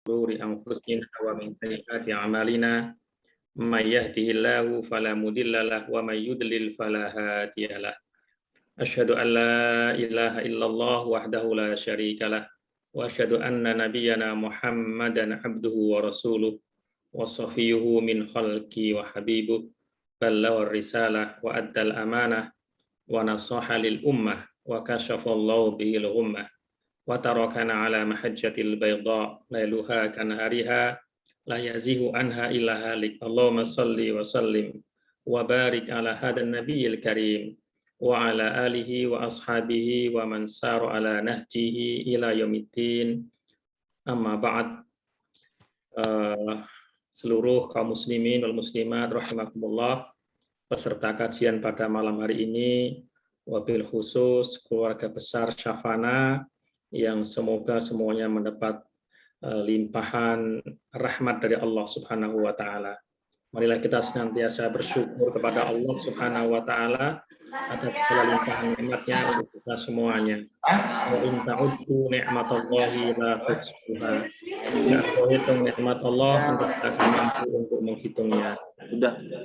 شرور أنفسنا ومن سيئات أعمالنا من يهده الله فلا مضل له ومن يضلل فلا هادي له أشهد أن لا إله إلا الله وحده لا شريك له وأشهد أن نبينا محمدا عبده ورسوله وصفيه من خلقه وحبيبه بلغ الرسالة وأدى الأمانة ونصح للأمة وكشف الله به الغمة وتركنا على محجة البيضاء ليلها كنهارها لا يزيغ عنها إلا هالك اللهم صل وسلم وبارك على هذا النبي الكريم وعلى آله وأصحابه ومن سار على نهجه إلى يوم الدين أما بعد. Seluruh kaum muslimin wal muslimat rahimakumullah, peserta kajian pada malam hari ini, wabil khusus keluarga besar Syafana yang semoga semuanya mendapat limpahan rahmat dari Allah Subhanahu wa taala. Marilah kita senantiasa bersyukur kepada Allah Subhanahu wa taala atas segala limpahan nikmat-Nya untuk kita semuanya. Wa in ta'uddu ni'matallahi la tuhsuha. Jika kau hitung nikmat Allah, engkau tidak akan mampu untuk menghitungnya.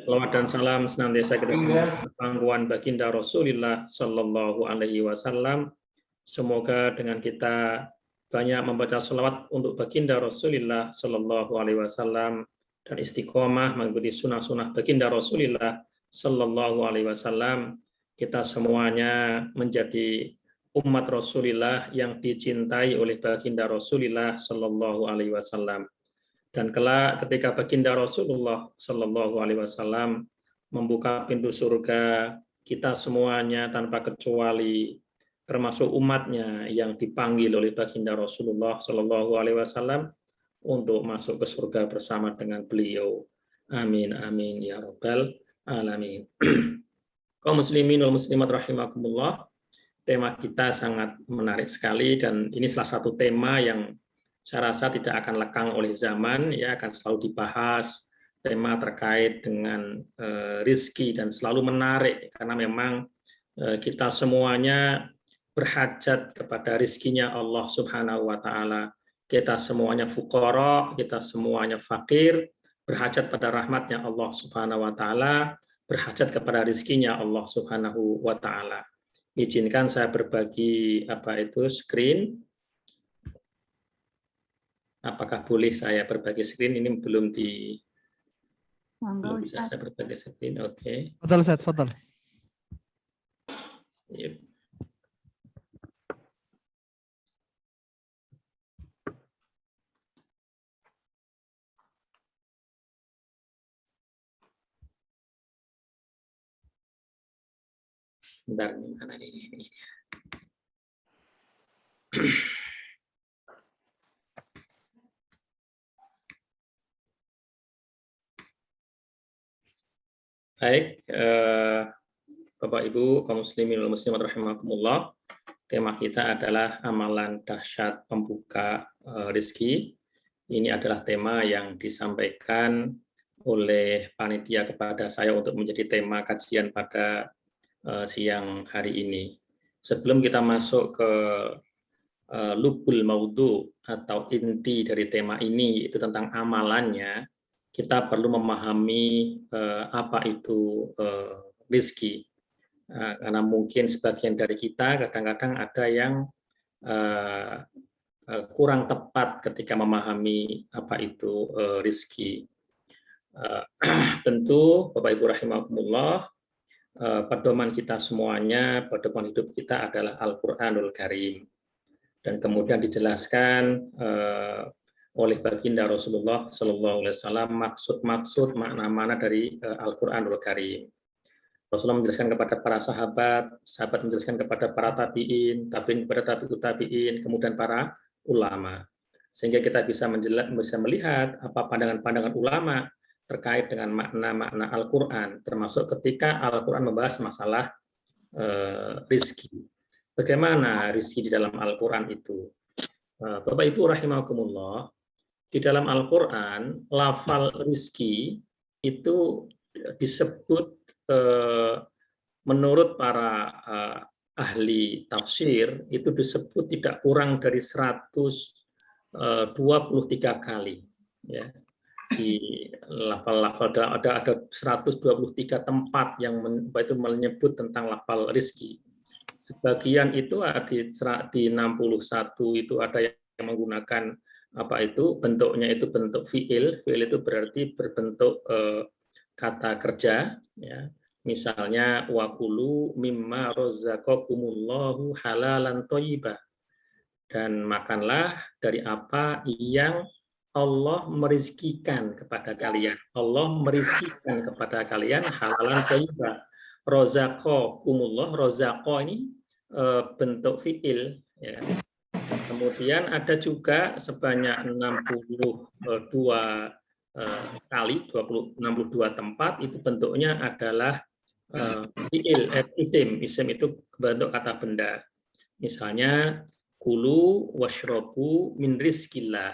Salawat dan salam senantiasa kita semua pangkuan baginda Rasulullah Sallallahu Alaihi Wasallam. Semoga dengan kita banyak membaca salawat untuk baginda Rasulullah Sallallahu Alaihi Wasallam dan istiqomah mengikuti sunnah-sunnah baginda Rasulullah Sallallahu Alaihi Wasallam, kita semuanya menjadi umat Rasulullah yang dicintai oleh baginda Rasulullah Sallallahu Alaihi Wasallam. Dan kelak ketika baginda Rasulullah Sallallahu Alaihi Wasallam membuka pintu surga, kita semuanya tanpa kecuali termasuk umatnya yang dipanggil oleh baginda Rasulullah Sallallahu Alaihi Wasallam untuk masuk ke surga bersama dengan beliau. Amin amin ya rabbal alamin. Kaum muslimin wal muslimat rahimakumullah, tema kita sangat menarik sekali dan ini salah satu tema yang saya rasa tidak akan lekang oleh zaman, ya akan selalu dibahas, tema terkait dengan rizki, dan selalu menarik karena memang kita semuanya berhajat kepada rizkinya Allah Subhanahu wa taala. Kita semuanya fuqara, kita semuanya fakir, berhajat pada rahmatnya Allah Subhanahu wa taala, berhajat kepada rizkinya Allah Subhanahu wa taala. Izinkan saya berbagi screen. Apakah boleh saya berbagi screen? Ini belum bisa saya berbagi screen. Oke. Fadal Ustaz, fadal. Yep. Bentar, mana ini. Baik, Bapak Ibu kaum muslimin wal muslimat rahimakumullah. Tema kita adalah amalan dahsyat pembuka rezeki. Ini adalah tema yang disampaikan oleh panitia kepada saya untuk menjadi tema kajian pada siang hari ini. Sebelum kita masuk ke lubul maudhu atau inti dari tema ini, itu tentang amalannya, kita perlu memahami apa itu rezeki. Karena mungkin sebagian dari kita kadang-kadang ada yang kurang tepat ketika memahami apa itu rezeki. Tentu Bapak Ibu rahimakumullah, pedoman kita semuanya, pedoman hidup kita adalah Al-Qur'anul Karim. Dan kemudian dijelaskan oleh baginda Rasulullah Sallallahu Alaihi Wasallam maksud-maksud makna-makna dari Al-Qur'anul Karim. Rasulullah menjelaskan kepada para sahabat, sahabat menjelaskan kepada para tabi'in, tabi'in kepada tabi'ut tabi'in, kemudian para ulama. Sehingga kita bisa melihat apa pandangan-pandangan ulama terkait dengan makna-makna Al-Quran, termasuk ketika Al-Quran membahas masalah rizki. Bagaimana rizki di dalam Al-Quran itu? Bapak Ibu rahimakumullah, di dalam Al-Quran, lafal rizki itu disebut menurut para ahli tafsir, itu disebut tidak kurang dari 100 23 kali, ya. Di lafal-lafal ada 123 tempat yang itu menyebut tentang lafal rizki. Sebagian itu di 61 itu ada yang menggunakan apa itu bentuknya itu bentuk fiil itu berarti berbentuk kata kerja, ya. Misalnya wakulu mimma razaqakumullahu halalan thayyibah, dan makanlah dari apa yang Allah merizkikan kepada kalian. Allah merizkikan kepada kalian halalan thayyibah. Razaqakumullah, razaqa ini bentuk fiil, ya. Kemudian ada juga sebanyak 62 kali 62 tempat itu bentuknya adalah fiil, isim itu bentuk kata benda. Misalnya kulu washrobu min rizkillah,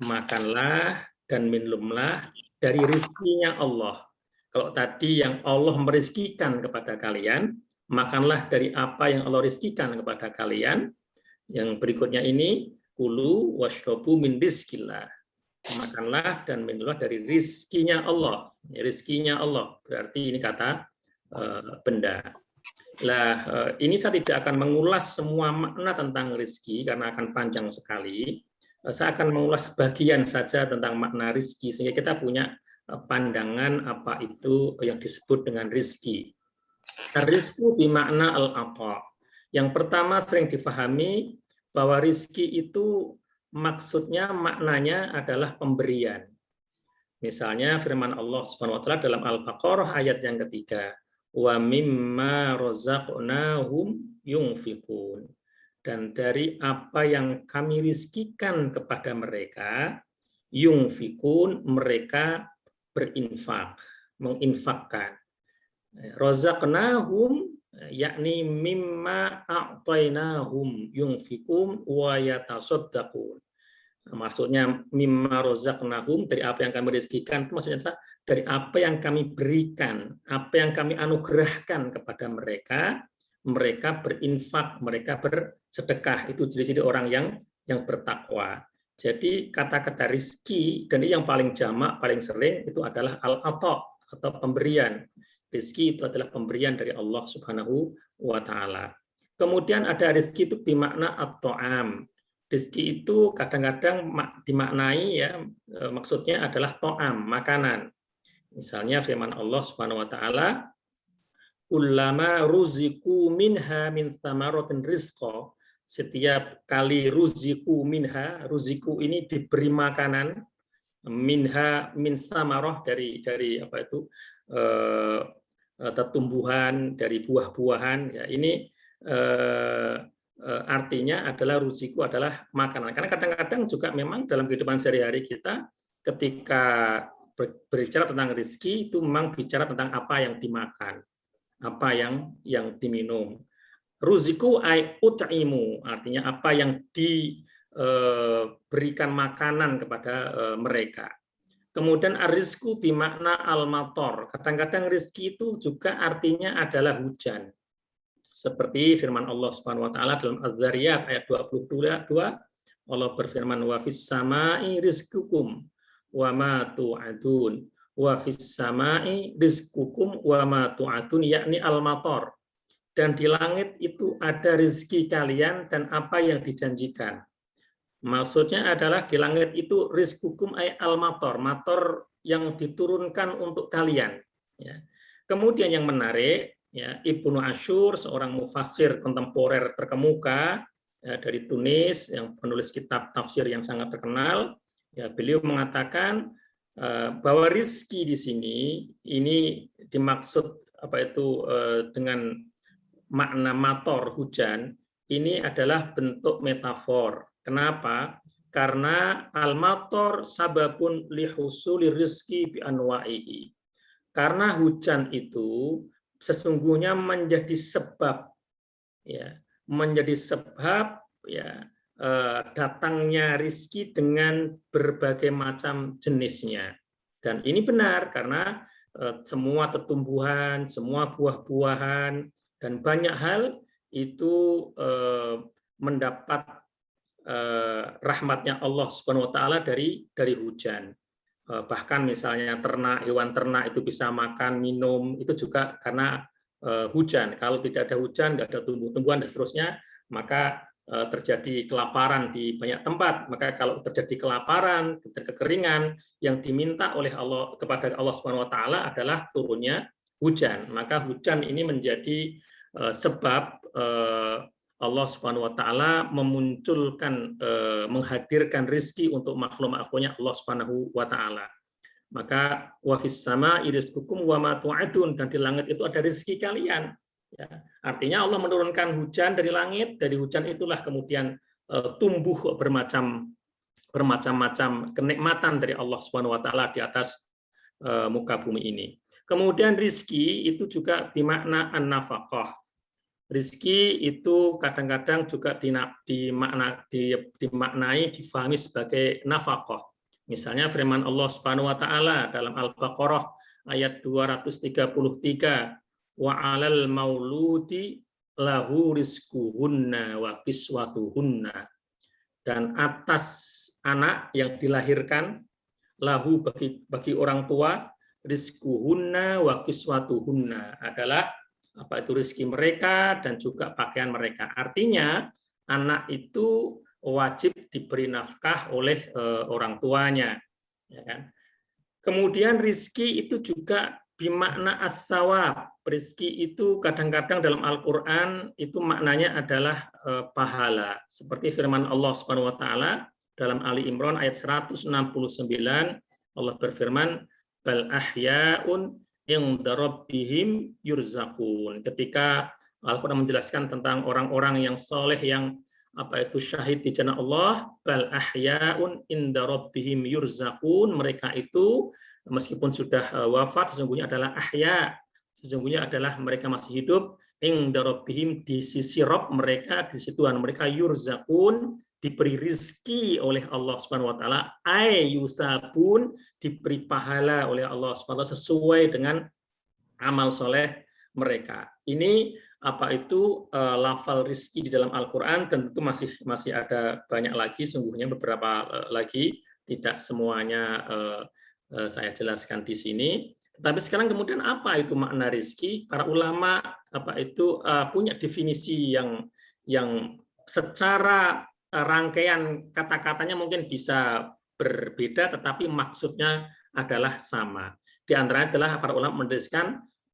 makanlah dan minumlah dari rizkinya Allah. Kalau tadi yang Allah merizkikan kepada kalian, makanlah dari apa yang Allah rizkikan kepada kalian. Yang berikutnya ini kulu washrobu min rizkillah, makanlah dan minumlah dari rizkinya Allah. Rizkinya Allah berarti ini kata benda. Nah, ini saya tidak akan mengulas semua makna tentang rizki karena akan panjang sekali. Saya akan mengulas sebagian saja tentang makna rizki sehingga kita punya pandangan apa itu yang disebut dengan rizki. Rizku bimakna al-ata. Yang pertama sering difahami bahwa rizki itu maksudnya maknanya adalah pemberian. Misalnya firman Allah Subhanahu wa taala dalam Al-Baqarah ayat yang ketiga, wa mimma razaqnahum yunfikun. Dan dari apa yang kami rizkikan kepada mereka, yunfikun, mereka berinfak, menginfakkan. Razaqnahum yakni mimma a'tainahum yunfikun wa yatasaddaqun. Maksudnya mimma razaqnahum, dari apa yang kami rizkikan, itu maksudnya adalah dari apa yang kami berikan, apa yang kami anugerahkan kepada mereka, mereka berinfak, mereka bersedekah. Itu ciri-ciri orang yang bertakwa. Jadi kata-kata rizki, dan ini yang paling jamak, paling sering itu adalah al-ata atau pemberian. Rizki itu adalah pemberian dari Allah Subhanahu wa taala. Kemudian ada rizki itu bimakna at-ta'am. Rizki itu kadang-kadang dimaknai, ya, maksudnya adalah to'am, makanan. Misalnya firman Allah Subhanahu wa taala, "Kullama ruziku minha min thamaratin rizqa." Setiap kali ruziku minha, ruziku ini diberi makanan, minha min samarah, dari apa itu tumbuhan, dari buah-buahan, ya. Ini artinya adalah ruziku adalah makanan. Karena kadang-kadang juga memang dalam kehidupan sehari-hari kita ketika berbicara tentang rezeki itu memang bicara tentang apa yang dimakan, apa yang diminum. Ruziku ai ut'imu, artinya apa yang diberikan makanan kepada mereka. Kemudian arizku bimakna al-mator. Kadang-kadang rizki itu juga artinya adalah hujan. Seperti firman Allah Subhanahu wa taala dalam Az-Zariyat ayat 22, Allah berfirman, wa fis samai rizqukum wa ma tu'adun. Wa fis samai rizqukum wa ma tu'adun, yakni al-mator. Dan di langit itu ada rezeki kalian dan apa yang dijanjikan. Maksudnya adalah di langit itu rizqukum ay al-mator, mator yang diturunkan untuk kalian. Ya. Kemudian yang menarik, ya, Ibnu Asyur, seorang mufassir kontemporer terkemuka, ya, dari Tunis, yang penulis kitab tafsir yang sangat terkenal, ya, beliau mengatakan bahwa rizki di sini ini dimaksud apa itu dengan makna mator, hujan, ini adalah bentuk metafor. Kenapa? Karena al-mator sababun lihusuli rizki bi anwa'ihi. Karena hujan itu sesungguhnya menjadi sebab, ya, menjadi sebab, ya, datangnya rizki dengan berbagai macam jenisnya. Dan ini benar karena semua tumbuhan, semua buah-buahan, dan banyak hal itu mendapat rahmatnya Allah Subhanahu wa taala dari hujan. Bahkan misalnya hewan ternak itu bisa makan, minum, itu juga karena hujan. Kalau tidak ada hujan, nggak ada tumbuh-tumbuhan dan seterusnya, maka terjadi kelaparan di banyak tempat. Maka kalau terjadi kelaparan, kekeringan, yang diminta oleh Allah kepada Allah Subhanahu wa taala adalah turunnya hujan. Maka hujan ini menjadi sebab Allah Subhanahu wa taala memunculkan menghadirkan rizki untuk makhluk-makhluknya Allah Subhanahu wa taala. Maka wa fis sama rizqukum wa ma tu'adun, dan di langit itu ada rezeki kalian. Ya, artinya Allah menurunkan hujan dari langit, dari hujan itulah kemudian tumbuh bermacam-macam kenikmatan dari Allah Subhanahu wa taala di atas muka bumi ini. Kemudian rizki itu juga dimakna an-nafaqah. Rizki itu kadang-kadang juga dimaknai, difahami sebagai nafkah. Misalnya firman Allah Subhanahu wa taala dalam Al-Baqarah ayat 233, wa 'alal mauludi lahu rizquhunna wa kiswatuhunna. Dan atas anak yang dilahirkan lahu bagi orang tua, rizquhunna wa kiswatuhunna adalah itu rezeki mereka dan juga pakaian mereka. Artinya anak itu wajib diberi nafkah oleh orang tuanya. Ya kan? Kemudian rezeki itu juga bimakna as-sawab. Rezeki itu kadang-kadang dalam Al-Quran itu maknanya adalah pahala. Seperti firman Allah Subhanahu wa taala dalam Ali Imran ayat 169, Allah berfirman, bal ahya'un inda rabbihim yurzaqun. Ketika Al-Quran menjelaskan tentang orang-orang yang soleh yang syahid di jalan Allah, bal ahya'un inda rabbihim yurzaqun, mereka itu meskipun sudah wafat sesungguhnya adalah ahya, sesungguhnya adalah mereka masih hidup, inda rabbihim, di sisi Rabb mereka, di sisi Tuhan mereka, yurzaqun, diberi rizki oleh Allah Subhanahu wa taala, yusabun, diberi pahala oleh Allah Subhanahu wa taala sesuai dengan amal soleh mereka. Ini lafal rizki di dalam Al-Quran, tentu masih ada banyak lagi, sungguhnya beberapa lagi, tidak semuanya saya jelaskan di sini. Tetapi sekarang kemudian apa itu makna rizki? Para ulama punya definisi yang secara rangkaian kata-katanya mungkin bisa berbeda, tetapi maksudnya adalah sama. Di antaranya adalah para ulama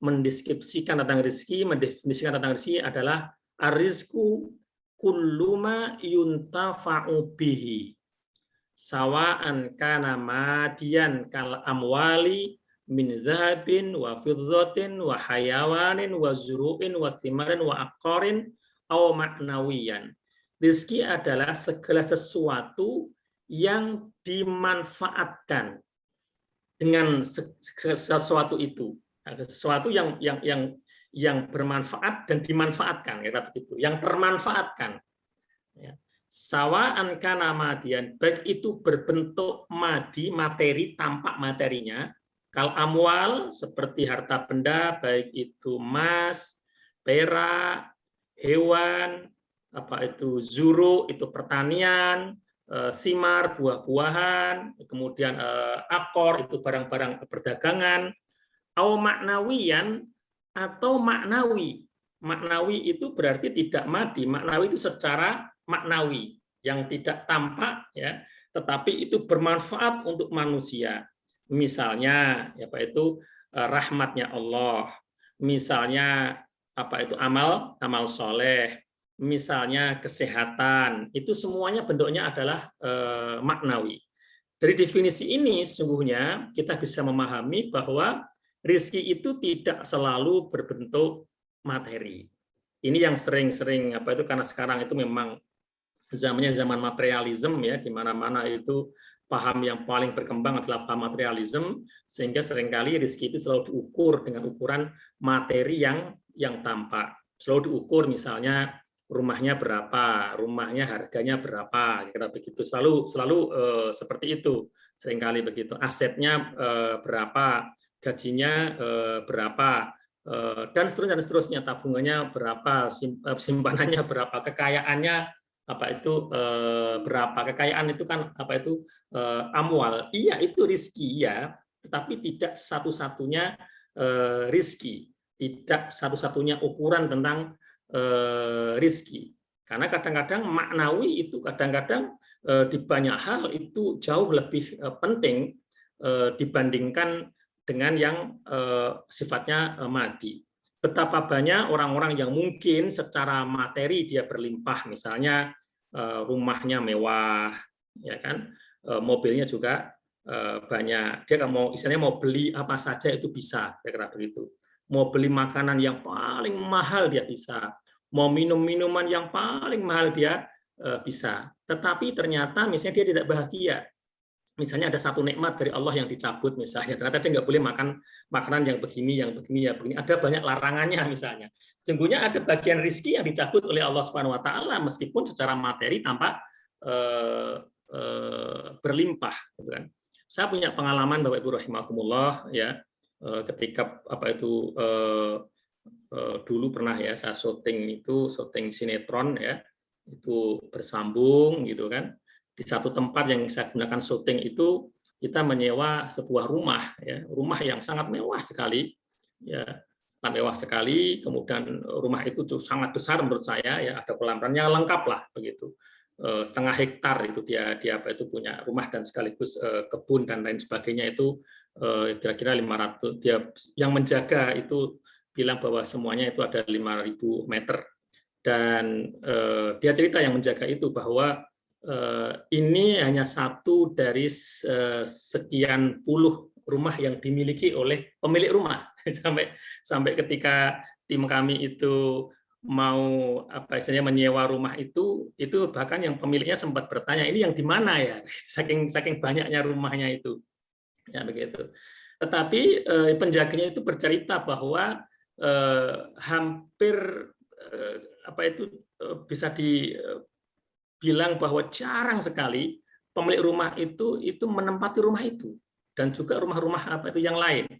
mendeskripsikan tentang rezeki, mendefinisikan tentang rezeki adalah ar-rizqu kullu ma yuntafa'u bihi sawa'an kana madiyan kal amwali min dhahabin wa fiddatin wa hayawanin wa zuru'in wa thimarin wa aqarin aw ma'nawiyan. Rizki adalah segala sesuatu yang dimanfaatkan dengan sesuatu itu, sesuatu yang bermanfaat dan dimanfaatkan, kata begitu, yang termanfaatkan. Sawa'an kana madian, baik itu berbentuk madi, materi, tampak materinya, kal amwal, seperti harta benda, baik itu emas, perak, hewan, zuru, itu pertanian, thimar, buah-buahan, kemudian akor, itu barang-barang perdagangan, au maknawiyan, atau maknawi. Maknawi itu berarti tidak madi, maknawi itu secara maknawi, yang tidak tampak, ya, tetapi itu bermanfaat untuk manusia. Misalnya rahmatnya Allah, misalnya amal soleh, misalnya kesehatan, itu semuanya bentuknya adalah maknawi. Dari definisi ini sesungguhnya kita bisa memahami bahwa rizki itu tidak selalu berbentuk materi. Ini yang sering-sering karena sekarang itu memang zamannya zaman materialisme, ya, di mana-mana itu paham yang paling berkembang adalah paham materialisme, sehingga seringkali rizki itu selalu diukur dengan ukuran materi yang tampak. Selalu diukur misalnya rumahnya berapa, rumahnya harganya berapa, kira begitu. Selalu seperti itu, seringkali begitu. Asetnya berapa, gajinya berapa, dan seterusnya, tabungannya berapa, simpanannya berapa, kekayaannya berapa kekayaan itu kan amwal, iya itu rizki ya, tetapi tidak satu-satunya rizki, tidak satu-satunya ukuran tentang rizki. Karena kadang-kadang maknawi itu kadang-kadang di banyak hal itu jauh lebih penting dibandingkan dengan yang sifatnya mati. Betapa banyak orang-orang yang mungkin secara materi dia berlimpah, misalnya rumahnya mewah, ya kan, mobilnya juga banyak. Dia mau istilahnya mau beli apa saja itu bisa, kira-kira begitu. Mau beli makanan yang paling mahal dia bisa, mau minum minuman yang paling mahal dia bisa. Tetapi ternyata misalnya dia tidak bahagia. Misalnya ada satu nikmat dari Allah yang dicabut misalnya, ternyata dia nggak boleh makan makanan yang begini, ya begini. Ada banyak larangannya misalnya. Sesungguhnya ada bagian rizki yang dicabut oleh Allah Subhanahu Wa Taala meskipun secara materi tampak berlimpah. Gitu kan. Saya punya pengalaman Bapak Ibu rahimakumullah ya, ketika dulu pernah ya saya syuting sinetron ya, itu bersambung gitu kan. Di satu tempat yang saya gunakan syuting itu kita menyewa sebuah rumah ya, rumah yang sangat mewah sekali ya, sangat mewah sekali. Kemudian rumah itu sangat besar menurut saya ya, ada kolam renangnya lengkap lah begitu. Setengah hektar itu dia punya rumah dan sekaligus kebun dan lain sebagainya, itu kira-kira 500, dia yang menjaga itu bilang bahwa semuanya itu ada 5.000 meter, dan dia cerita yang menjaga itu bahwa ini hanya satu dari sekian puluh rumah yang dimiliki oleh pemilik rumah. sampai ketika tim kami itu mau istilahnya menyewa rumah itu bahkan yang pemiliknya sempat bertanya, ini yang di mana ya, saking banyaknya rumahnya itu ya begitu. Tetapi penjaganya itu bercerita bahwa hampir bisa dibilang bahwa jarang sekali pemilik rumah itu menempati rumah itu, dan juga rumah-rumah yang lain.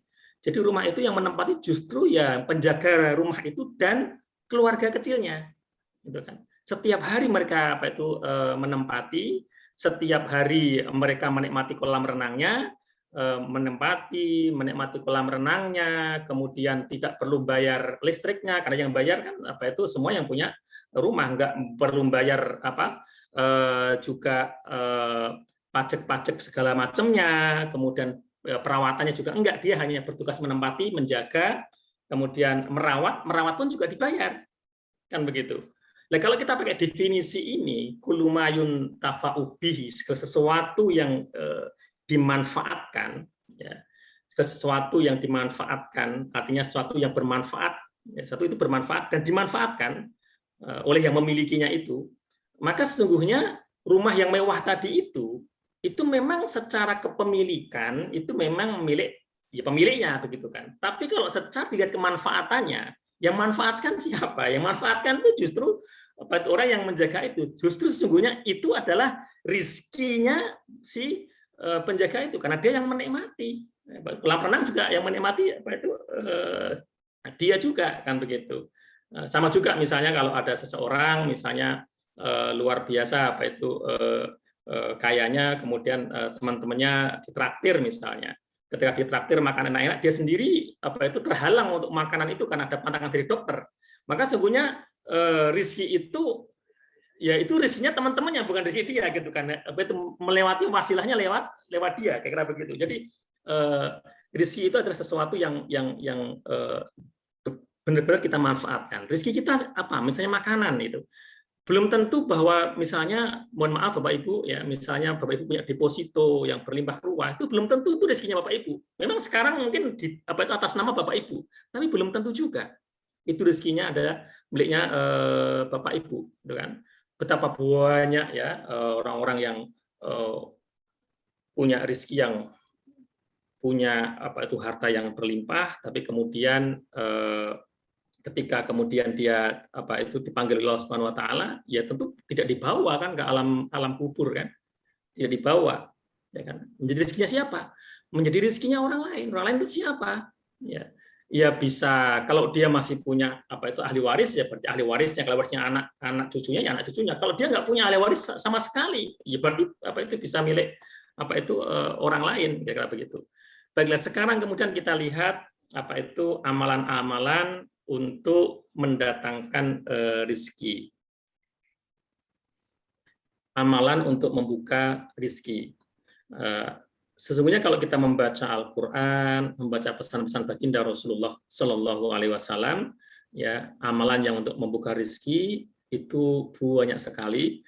Jadi rumah itu yang menempati justru ya penjaga rumah itu dan keluarga kecilnya, gitu kan. Setiap hari mereka menempati, setiap hari mereka menikmati kolam renangnya, menikmati kolam renangnya, kemudian tidak perlu bayar listriknya karena yang bayar kan semua yang punya rumah, nggak perlu bayar juga pajak-pajak segala macamnya, kemudian perawatannya juga enggak, dia hanya bertugas menempati, menjaga, kemudian merawat pun juga dibayar, kan begitu. Nah, kalau kita pakai definisi ini, kulumayun tafa'ubihi, sesuatu yang dimanfaatkan, ya, sesuatu yang dimanfaatkan, artinya sesuatu yang bermanfaat, ya, sesuatu itu bermanfaat dan dimanfaatkan oleh yang memilikinya itu, maka sesungguhnya rumah yang mewah tadi itu memang secara kepemilikan itu memang milik ya pemiliknya begitu kan. Tapi kalau secara dilihat kemanfaatannya, yang manfaatkan siapa? Yang manfaatkan itu justru orang yang menjaga itu. Justru sesungguhnya itu adalah rizkinya si penjaga itu, karena dia yang menikmati. Kolam renang juga yang menikmati dia juga kan begitu. Sama juga misalnya kalau ada seseorang misalnya luar biasa kayanya, kemudian teman-temannya ditraktir misalnya. Ketika ditraktir makanan enak, dia sendiri terhalang untuk makanan itu karena ada pantangan dari dokter. Maka sesungguhnya rizki itu ya itu rizkinya teman-temannya, bukan rizki dia gitu kan. Melewati wasilahnya lewat dia, kira-kira begitu. Jadi rizki itu adalah sesuatu yang benar-benar kita manfaatkan. Rizki kita apa? Misalnya makanan itu. Belum tentu bahwa misalnya, mohon maaf Bapak Ibu, ya misalnya Bapak Ibu punya deposito yang berlimpah ruah, itu belum tentu itu rezekinya Bapak Ibu. Memang sekarang mungkin atas nama Bapak Ibu, tapi belum tentu juga itu rezekinya ada miliknya Bapak Ibu, gitu kan? Betapa banyak ya orang-orang yang punya rezeki, yang punya harta yang berlimpah, tapi kemudian ketika kemudian dia dipanggil Allah Subhanahu Wa Taala, ya tentu tidak dibawa kan ke alam kubur kan, tidak dibawa, ya kan. Menjadi rezekinya siapa? Menjadi rezekinya orang lain. Orang lain itu siapa? Ya. Ya bisa, kalau dia masih punya apa itu ahli waris ya berarti ahli warisnya, kalau warisnya anak cucunya ya anak cucunya. Kalau dia nggak punya ahli waris sama sekali, ya berarti apa itu bisa milik apa itu orang lain, kira-kira begitu. Baiklah, sekarang kemudian kita lihat apa itu amalan-amalan untuk mendatangkan rezeki. Amalan untuk membuka rezeki. Sesungguhnya kalau kita membaca Al-Quran, membaca pesan-pesan baginda Rasulullah Shallallahu Alaihi Wasallam, ya amalan yang untuk membuka rezeki itu banyak sekali.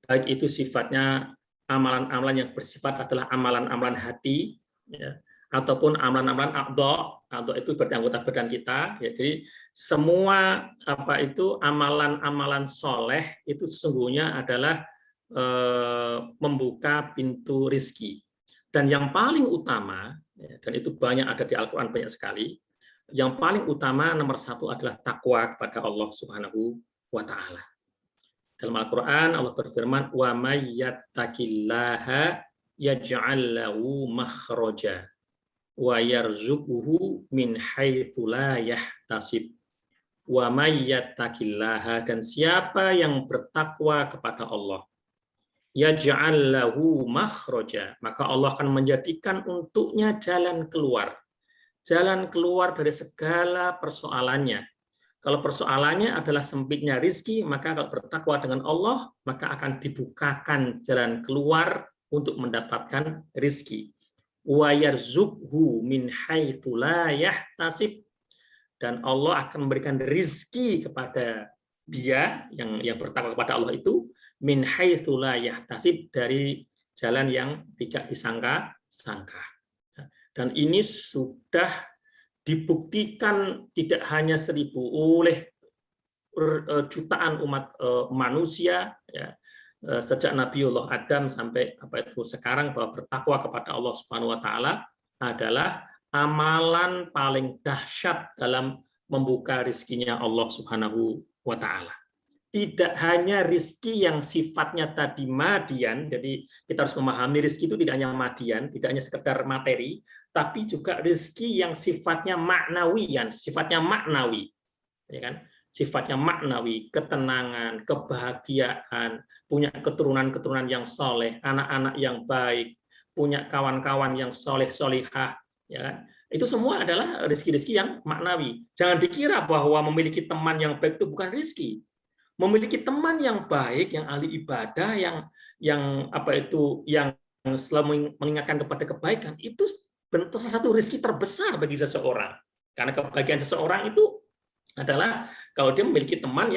Baik itu sifatnya amalan-amalan yang bersifat adalah amalan-amalan hati, ya, ataupun amalan-amalan a'dha itu berarti anggota badan kita. Ya, jadi semua apa itu amalan-amalan soleh itu sesungguhnya adalah membuka pintu rezeki. Dan yang paling utama, dan itu banyak ada di Al-Quran banyak sekali, yang paling utama nomor satu adalah takwa kepada Allah Subhanahu wa Ta'ala. Dalam Al-Quran Allah berfirman, wa may yattaqillaha yaj'al lahu makhraja wa yarzuquhu min haitsu la yahtasib. Wa may yattaqillaha, dan siapa yang bertakwa kepada Allah, yaj'al lahu makhraja, maka Allah akan menjadikan untuknya jalan keluar. Jalan keluar dari segala persoalannya. Kalau persoalannya adalah sempitnya rizki, maka kalau bertakwa dengan Allah, maka akan dibukakan jalan keluar untuk mendapatkan rizki. Wa yarzuqhu min haitsu la yahtasib, dan Allah akan memberikan rizki kepada dia yang bertakwa kepada Allah itu min haitsu la yahtasib, dari jalan yang tidak disangka-sangka. Dan ini sudah dibuktikan tidak hanya 1000 oleh jutaan umat manusia, ya, sejak Nabiullah Adam sampai apa itu sekarang, bahwa bertakwa kepada Allah Subhanahu wa Ta'ala adalah amalan paling dahsyat dalam membuka rizkinya Allah Subhanahu wa Ta'ala. Tidak hanya rizki yang sifatnya tadi madian, jadi kita harus memahami rizki itu tidak hanya madian, tidak hanya sekedar materi, tapi juga rizki yang sifatnya maknawian, sifatnya maknawi, ya kan? Sifatnya maknawi, ketenangan, kebahagiaan, punya keturunan-keturunan yang soleh, anak-anak yang baik, punya kawan-kawan yang soleh-solihah, ya kan? Itu semua adalah rizki-rizki yang maknawi. Jangan dikira bahwa memiliki teman yang baik itu bukan rizki. Memiliki teman yang baik, yang ahli ibadah, yang apa itu, yang selalu mengingatkan kepada kebaikan, itu bentuk salah satu rezeki terbesar bagi seseorang. Karena kebahagiaan seseorang itu adalah kalau dia memiliki teman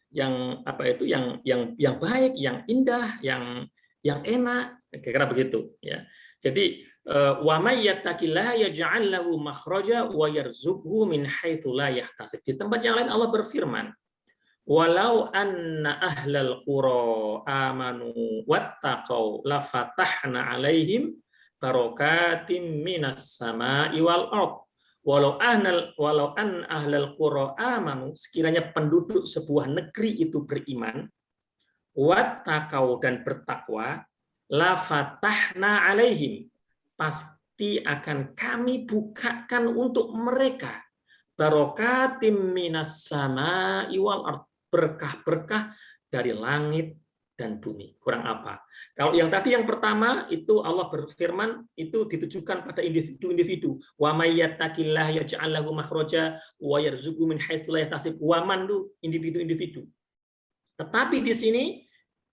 yang apa itu, yang baik, yang indah, yang enak, kira-kira begitu, ya. Jadi wa may yattaqillaha yaj'al lahu makhraja wa yarzuqhu min haitsu la yahtasib. Di tempat yang lain Allah berfirman, walau anna ahlal qura amanu wattaqau lafatahna alaihim barakatim minas sama'i wal ardh. Walau an ahlal qura amanu, sekiranya penduduk sebuah negeri itu beriman, wattaqau, dan bertakwa, lafatahna alaihim, pasti akan kami bukakan untuk mereka barakatim minas sama'i wal ardh, berkah-berkah dari langit dan bumi. Kurang apa? Kalau yang tadi yang pertama itu Allah berfirman itu ditujukan pada individu-individu. Wa may yattaqillaha yaj'al lahu makhraja wa yarzuqhu min haitsu la yahtasib. Wa man, itu individu-individu. Tetapi di sini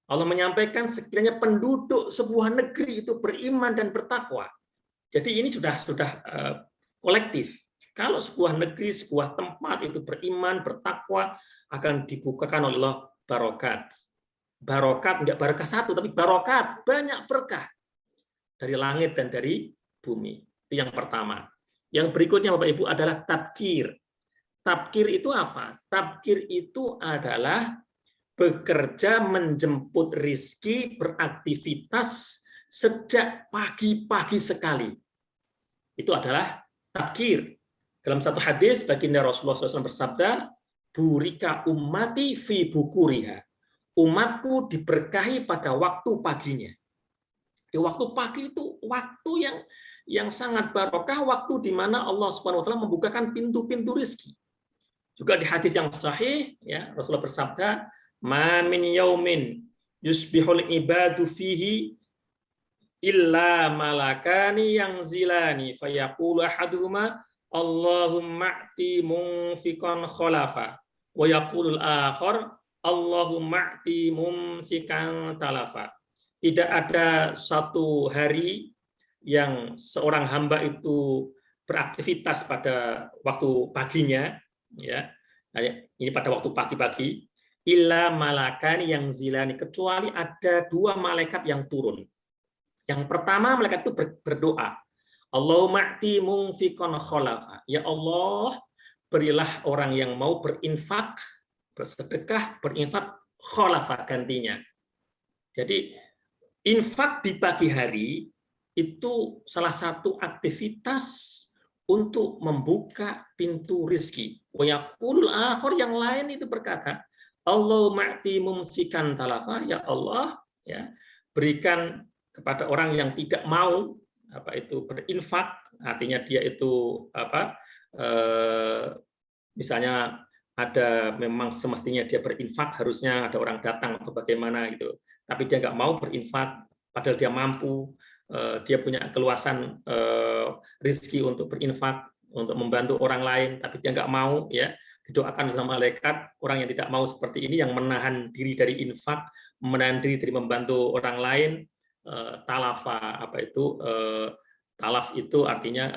Allah menyampaikan sekiranya penduduk sebuah negeri itu beriman dan bertakwa. Jadi ini sudah kolektif. Kalau sebuah negeri, sebuah tempat itu beriman, bertakwa, akan dibukakan oleh Allah barokat. Barokat, enggak barakah satu, tapi barokat, banyak berkah dari langit dan dari bumi. Itu yang pertama. Yang berikutnya Bapak Ibu adalah tabkir. Tabkir itu apa? Tabkir itu adalah bekerja menjemput rizki, beraktivitas sejak pagi-pagi sekali. Itu adalah tabkir. Dalam satu hadis baginda Rasulullah SAW bersabda, burika ummati fi bukuriha. Umatku diberkahi pada waktu paginya. Di waktu pagi itu waktu yang sangat barokah, waktu di mana Allah Subhanahu wa taala membukakan pintu-pintu rezeki. Juga di hadis yang sahih ya, Rasulullah bersabda, "Ma min yaumin yusbihul ibadu fihi illa malakani yang zilani fayaqulu ahaduhuma Allahumma a'ti munfiqan khalafa wa yaqulul akhar Allahumma a'ti mumsikan talafa." Tidak ada satu hari yang seorang hamba itu beraktivitas pada waktu paginya, ya, ini pada waktu pagi-pagi, illa malakani yang zilani, kecuali ada dua malaikat yang turun. Yang pertama, malaikat itu berdoa, Allahumma a'ti munfiqan khalafa. Ya Allah, berilah orang yang mau berinfak, bersedekah, berinfak khalafa gantinya. Jadi infak di pagi hari itu salah satu aktivitas untuk membuka pintu rezeki. Wa yaqulul akhar, yang lain itu berkata, Allahumma a'ti mumsikan talafa, ya Allah, ya, berikan kepada orang yang tidak mau berinfak, artinya dia itu misalnya ada memang semestinya dia berinfak, harusnya ada orang datang atau bagaimana gitu, tapi dia nggak mau berinfak padahal dia mampu, dia punya keluasan rezeki untuk berinfak, untuk membantu orang lain, tapi dia nggak mau, ya, didoakan sama malaikat orang yang tidak mau seperti ini, yang menahan diri dari infak, menahan diri dari membantu orang lain, talafa, talaf itu artinya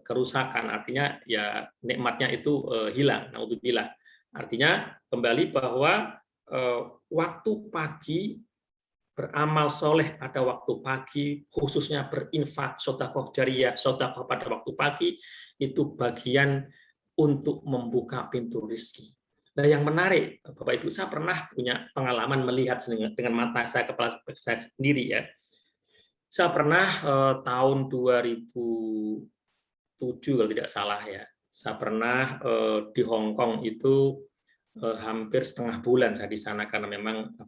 kerusakan, artinya ya nikmatnya itu hilang, naudzubillah. Artinya kembali bahwa waktu pagi beramal soleh pada waktu pagi, khususnya berinfak, sedekah jariyah, sedekah pada waktu pagi, itu bagian untuk membuka pintu rezeki. Nah, yang menarik, Bapak Ibu, saya pernah punya pengalaman melihat dengan mata saya, kepala saya sendiri, ya. Saya pernah tahun 2007 kalau tidak salah, ya. Saya pernah di Hong Kong itu hampir setengah bulan saya di sana, karena memang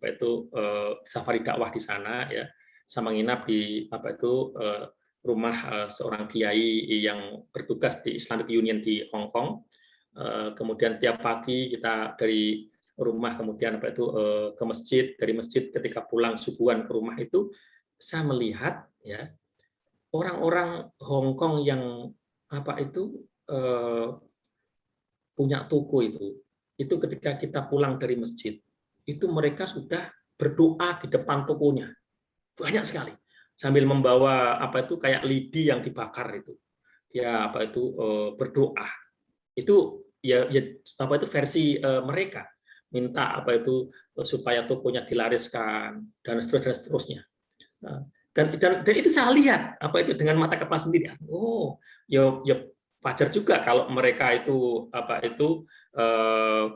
safari dakwah di sana, ya. Saya menginap di rumah seorang kiai yang bertugas di Islamic Union di Hong Kong. Kemudian tiap pagi kita dari rumah kemudian ke masjid, dari masjid ketika pulang subuhan ke rumah itu saya melihat, ya, orang-orang Hong Kong yang punya toko itu ketika kita pulang dari masjid, itu mereka sudah berdoa di depan tokonya. Banyak sekali. Sambil membawa kayak lidi yang dibakar itu. Ya berdoa. Itu versi mereka. Minta supaya tokonya dilariskan dan seterusnya. Dan itu saya lihat dengan mata kepala sendiri. Oh, ya wajar juga kalau mereka itu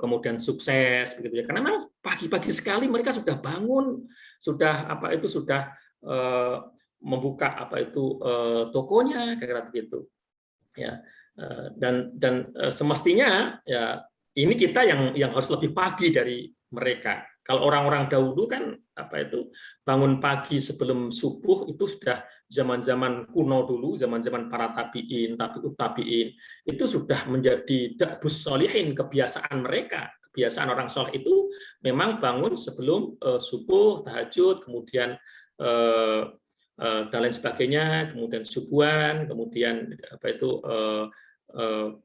kemudian sukses begitu ya, karena memang pagi-pagi sekali mereka sudah bangun, sudah membuka tokonya, kira-kira begitu ya. Dan semestinya ya ini kita yang harus lebih pagi dari mereka. Kalau orang-orang dahulu kan bangun pagi sebelum subuh itu sudah zaman-zaman kuno dulu, zaman-zaman para tabi'in, tabi'in, itu sudah menjadi da'bus sholihin, kebiasaan mereka. Kebiasaan orang soleh itu memang bangun sebelum subuh, tahajud, kemudian dan lain sebagainya, kemudian subuhan, kemudian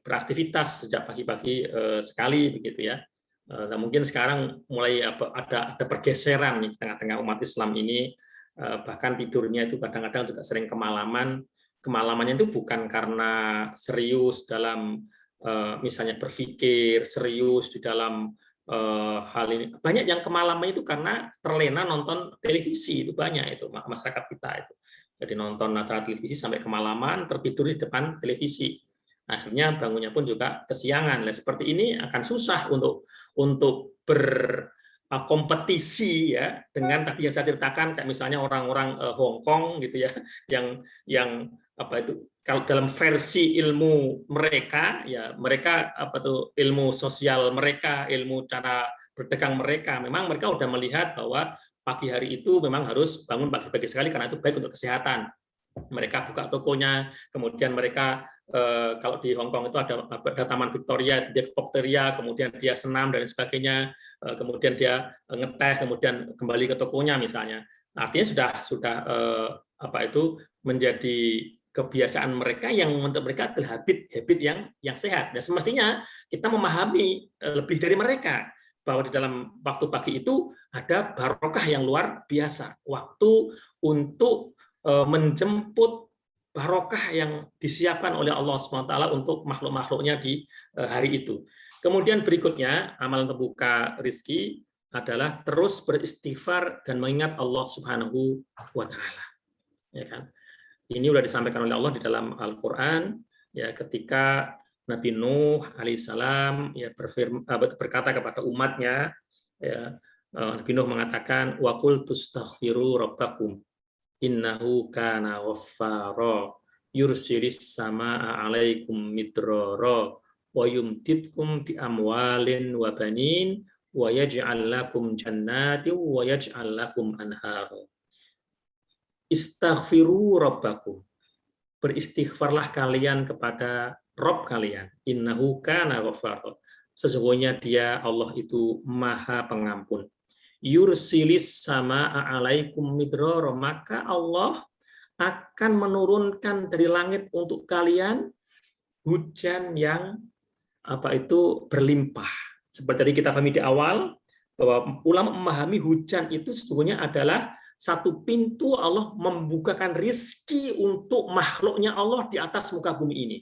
beraktivitas sejak pagi-pagi sekali begitu ya. Nah, mungkin sekarang mulai ada pergeseran di tengah-tengah umat Islam ini, bahkan tidurnya itu kadang-kadang juga sering kemalaman. Kemalamannya itu bukan karena serius dalam misalnya berpikir, serius di dalam hal ini. Banyak yang kemalaman itu karena terlena nonton televisi, itu banyak itu masyarakat kita itu. Jadi nonton acara televisi sampai kemalaman, tertidur di depan televisi. Akhirnya bangunnya pun juga kesiangan. Nah, seperti ini akan susah untuk berkompetisi ya dengan tadi yang saya ceritakan, kayak misalnya orang-orang Hong Kong gitu ya, yang kalau dalam versi ilmu mereka ya, mereka ilmu sosial mereka, ilmu cara berdagang mereka, memang mereka sudah melihat bahwa pagi hari itu memang harus bangun pagi-pagi sekali karena itu baik untuk kesehatan. Mereka buka tokonya, kemudian mereka kalau di Hong Kong itu ada Taman Victoria, dia ke Cafeteria, kemudian dia senam dan sebagainya, kemudian dia ngeteh, kemudian kembali ke tokonya misalnya. Artinya sudah menjadi kebiasaan mereka yang untuk mereka adalah habit yang sehat. Dan semestinya kita memahami lebih dari mereka bahwa di dalam waktu pagi itu ada barokah yang luar biasa, waktu untuk menjemput barokah yang disiapkan oleh Allah SWT untuk makhluk-makhluknya di hari itu. Kemudian berikutnya, amalan pembuka rezeki adalah terus beristighfar dan mengingat Allah Subhanahu wa Ta'ala. Ya kan? Ini sudah disampaikan oleh Allah di dalam Al-Qur'an, ya, ketika Nabi Nuh alaihissalam ya berkata kepada umatnya, ya, Nabi Nuh mengatakan wa qul tastaghfiru rabbakum innahu kana ghaffara yursilis samaa 'alaikum midrara wa yumditkum bi amwalin wa banin wa yaj'al lakum jannatin wa yaj'al lakum anhara. Istaghfiru rabbakum. Beristighfarlah kalian kepada Rabb kalian. Innahu kana ghaffara. Sesungguhnya dia Allah itu Maha Pengampun. Yursilis samaa 'alaikum midrara, maka Allah akan menurunkan dari langit untuk kalian hujan yang berlimpah. Seperti tadi kita pahami di awal bahwa ulama memahami hujan itu sesungguhnya adalah satu pintu Allah membukakan rizki untuk makhluknya Allah di atas muka bumi ini.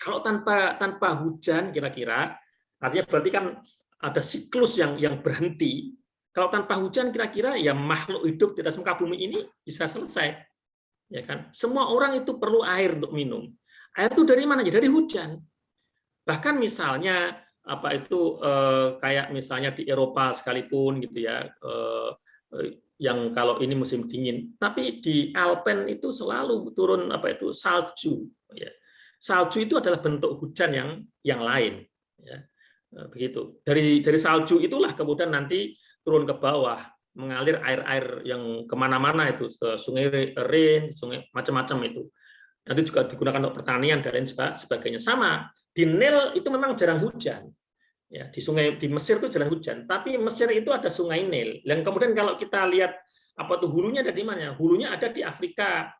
Kalau tanpa hujan kira-kira, artinya berarti kan ada siklus yang berhenti. Kalau tanpa hujan kira-kira ya makhluk hidup di atas muka bumi ini bisa selesai. Ya kan? Semua orang itu perlu air untuk minum. Air itu dari mana? Ya dari hujan. Bahkan misalnya kayak misalnya di Eropa sekalipun gitu ya, yang kalau ini musim dingin, tapi di Alpen itu selalu turun salju. Ya. Salju itu adalah bentuk hujan yang lain. Ya. Begitu. Dari salju itulah kemudian nanti turun ke bawah, mengalir air-air yang kemana-mana itu, ke sungai Rhine, sungai macam-macam itu. Nanti juga digunakan untuk pertanian dan lain sebagainya. Sama di Nil itu memang jarang hujan. Ya, di Mesir itu jarang hujan, tapi Mesir itu ada sungai Nil. Dan kemudian kalau kita lihat hulunya ada di mana? Hulunya ada di Afrika.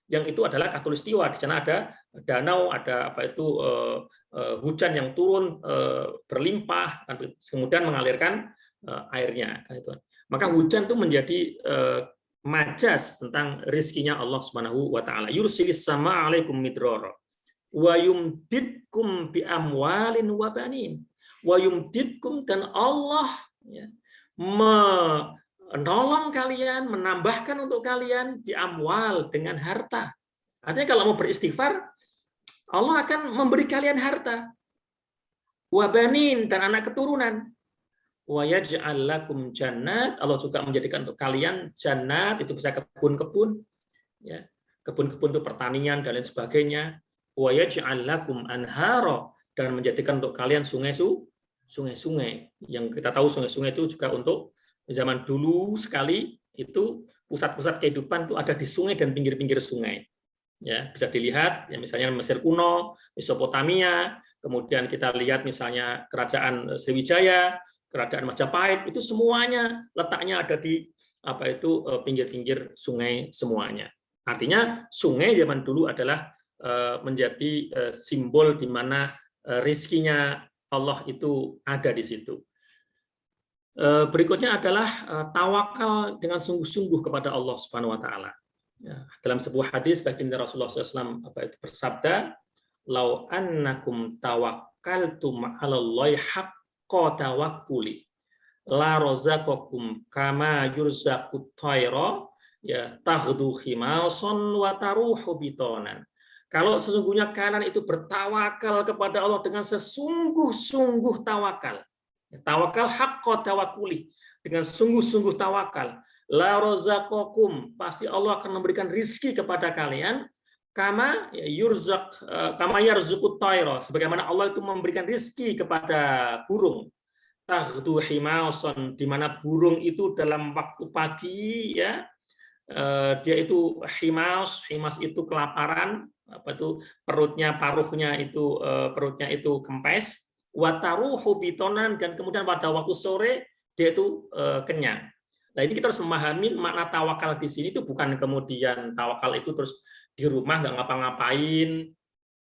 Yang itu adalah Khatulistiwa. Di sana ada danau, ada hujan yang turun berlimpah, kemudian mengalirkan airnya. Maka hujan itu menjadi majas tentang rizkinya Allah Subhanahu wa Ta'ala. Yursilis sama 'alaikum midrara wa yumditkum bi amwalin wa banin. Wa yumditkum, dan Allah menolong kalian, menambahkan untuk kalian di amwal, dengan harta. Artinya kalau mau beristighfar, Allah akan memberi kalian harta. Wa banin, dan anak keturunan. Wa yaj'al lakum jannat, Allah juga menjadikan untuk kalian jannat, itu bisa kebun-kebun, ya. Kebun-kebun itu pertanian dan lain sebagainya. Wa yaj'al lakum anhara, dan menjadikan untuk kalian sungai-sungai. Yang kita tahu sungai-sungai itu juga untuk zaman dulu sekali itu pusat-pusat kehidupan itu ada di sungai dan pinggir-pinggir sungai. Ya, bisa dilihat ya, misalnya Mesir kuno, Mesopotamia, kemudian kita lihat misalnya kerajaan Sriwijaya, kerajaan Majapahit, itu semuanya letaknya ada di pinggir-pinggir sungai semuanya. Artinya sungai zaman dulu adalah menjadi simbol di mana rizkinya Allah itu ada di situ. Berikutnya adalah tawakal dengan sungguh-sungguh kepada Allah Subhanahu wa Ta'ala. Ya, dalam sebuah hadis baginda Rasulullah SAW bersabda, "Lau annakum tawakkaltum 'alallahi haqqa tawakkuli, la razaqakum kama yurzaqut tayra, ya taghdu khimasan wa taruhu bitonan." Kalau sesungguhnya kalian itu bertawakal kepada Allah dengan sesungguh-sungguh tawakal. Tawakal haqqa tawakkuli, dengan sungguh-sungguh tawakal. La razaqakum, pasti Allah akan memberikan rizki kepada kalian, kama yarzuqut tayra, sebagaimana Allah itu memberikan rizki kepada burung. Taghdu himasan, di mana burung itu dalam waktu pagi ya dia itu himas itu kelaparan, apa itu perutnya itu kempes, wataruhu bitonan, dan kemudian pada waktu sore dia itu kenyang. Nah, ini kita harus memahami makna tawakal di sini itu bukan kemudian tawakal itu terus di rumah nggak ngapa-ngapain,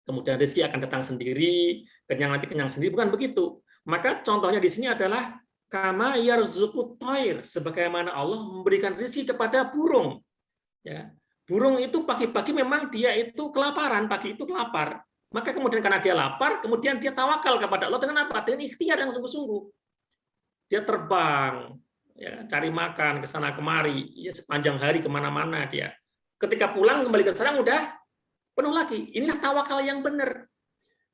kemudian rezeki akan datang sendiri, nanti kenyang sendiri, bukan begitu. Maka contohnya di sini adalah kama yarzuqut thair, sebagaimana Allah memberikan rezeki kepada burung. Ya. Burung itu pagi-pagi memang dia itu kelaparan, pagi itu lapar. Maka kemudian karena dia lapar, kemudian dia tawakal kepada Allah dengan apa? Dengan ikhtiar yang sungguh-sungguh. Dia terbang, ya, cari makan ke sana kemari, ya, sepanjang hari kemana-mana dia. Ketika pulang kembali ke sarang udah penuh lagi. Inilah tawakal yang benar.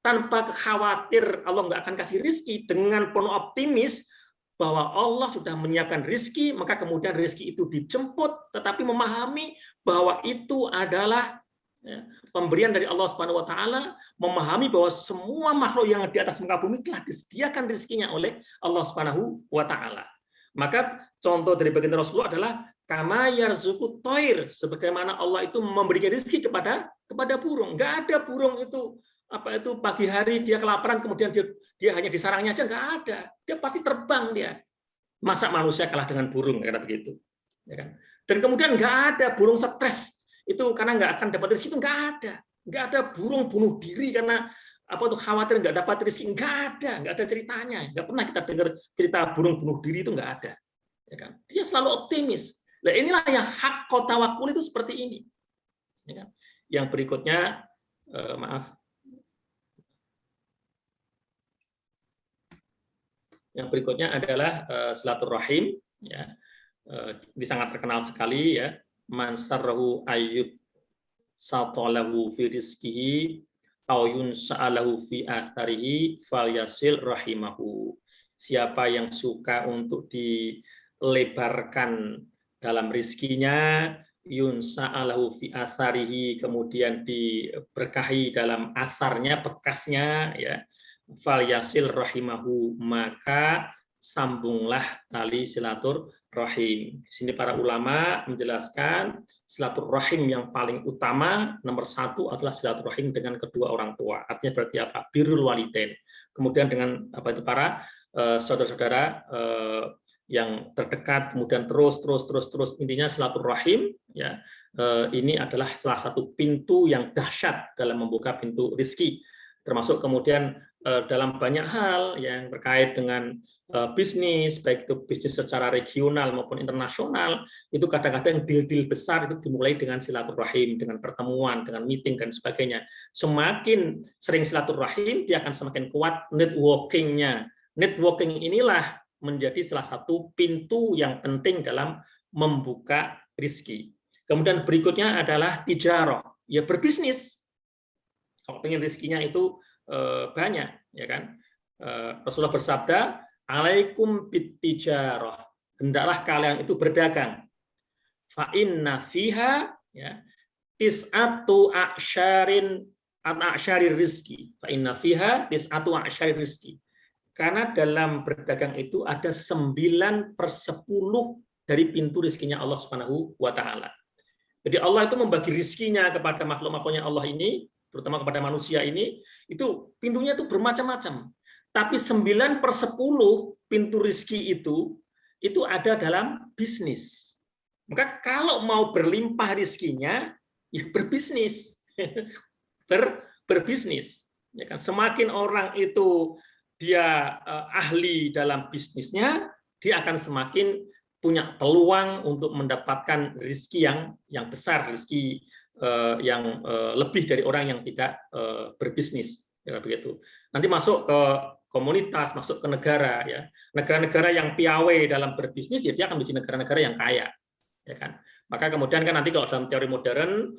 Tanpa khawatir Allah nggak akan kasih rizki, dengan penuh optimis bahwa Allah sudah menyiapkan rizki, maka kemudian rizki itu dijemput, tetapi memahami bahwa itu adalah pemberian dari Allah Subhanahu Wa Taala, memahami bahwa semua makhluk yang di atas muka bumi telah disediakan rizkinya oleh Allah Subhanahu Wa Taala. Maka contoh dari baginda Rasulullah adalah kama yarzuqut thair, sebagaimana Allah itu memberikan rizki kepada burung. Nggak ada burung itu pagi hari dia kelaparan kemudian dia hanya di sarangnya aja, nggak ada. Dia pasti terbang dia. Masa manusia kalah dengan burung, kata begitu. Ya kan? Dan kemudian nggak ada burung stres itu karena nggak akan dapat rezeki, itu nggak ada burung bunuh diri karena khawatir nggak dapat rezeki, nggak ada ceritanya, nggak pernah kita dengar cerita burung bunuh diri, itu nggak ada. Ya kan? Dia selalu optimis. Nah, inilah yang hak tawakul itu seperti ini. Ya kan? Yang berikutnya, Yang berikutnya adalah silaturahim, ya. Ini sangat terkenal sekali, ya. Man sarrahu ayyub satalahu fi rizqihi aw yunsa'alahu fi atharihi falyasil rahimahu. Siapa yang suka untuk dilebarkan dalam rizkinya, yunsa'alahu fi atharihi, kemudian diberkahi dalam asarnya, bekasnya, ya, falyasil rahimahu, maka sambunglah tali silaturahim. Di sini para ulama menjelaskan silaturahim yang paling utama nomor 1 adalah silaturahim dengan kedua orang tua. Artinya berarti apa? Birrul walidain. Kemudian dengan para saudara-saudara yang terdekat, kemudian terus intinya silaturahim, ya, ini adalah salah satu pintu yang dahsyat dalam membuka pintu rezeki. Termasuk kemudian dalam banyak hal yang terkait dengan bisnis, baik itu bisnis secara regional maupun internasional, itu kadang-kadang deal-deal besar itu dimulai dengan silaturahim, dengan pertemuan, dengan meeting dan sebagainya. Semakin sering silaturahim, dia akan semakin kuat networking-nya. Networking inilah menjadi salah satu pintu yang penting dalam membuka rezeki. Kemudian berikutnya adalah tijarah, ya berbisnis. Kalau pengen rezekinya itu banyak, ya kan? Rasulullah bersabda, "Alaikum bittijarah." Hendaklah kalian itu berdagang. Fa inna fiha, ya, tis'atu a'syarin an-a'syari rizki. Fa inna fiha tis'atu a'syari rizki. Karena dalam berdagang itu ada 9/10 dari pintu rezekinya Allah Subhanahu wa Ta'ala. Jadi Allah itu membagi rezekinya kepada makhluk-makhluknya Allah ini, terutama kepada manusia ini, itu pintunya itu bermacam-macam. Tapi 9/10 pintu rezeki itu ada dalam bisnis. Maka kalau mau berlimpah rezekinya, ya berbisnis. Berbisnis. Ya kan? Semakin orang itu dia ahli dalam bisnisnya, dia akan semakin punya peluang untuk mendapatkan rezeki yang besar, rezeki yang lebih dari orang yang tidak berbisnis, ya, begitu. Nanti masuk ke komunitas, masuk ke negara, ya. Negara-negara yang piawai dalam berbisnis, ya dia akan menjadi negara-negara yang kaya, ya kan. Maka kemudian kan nanti kalau dalam teori modern,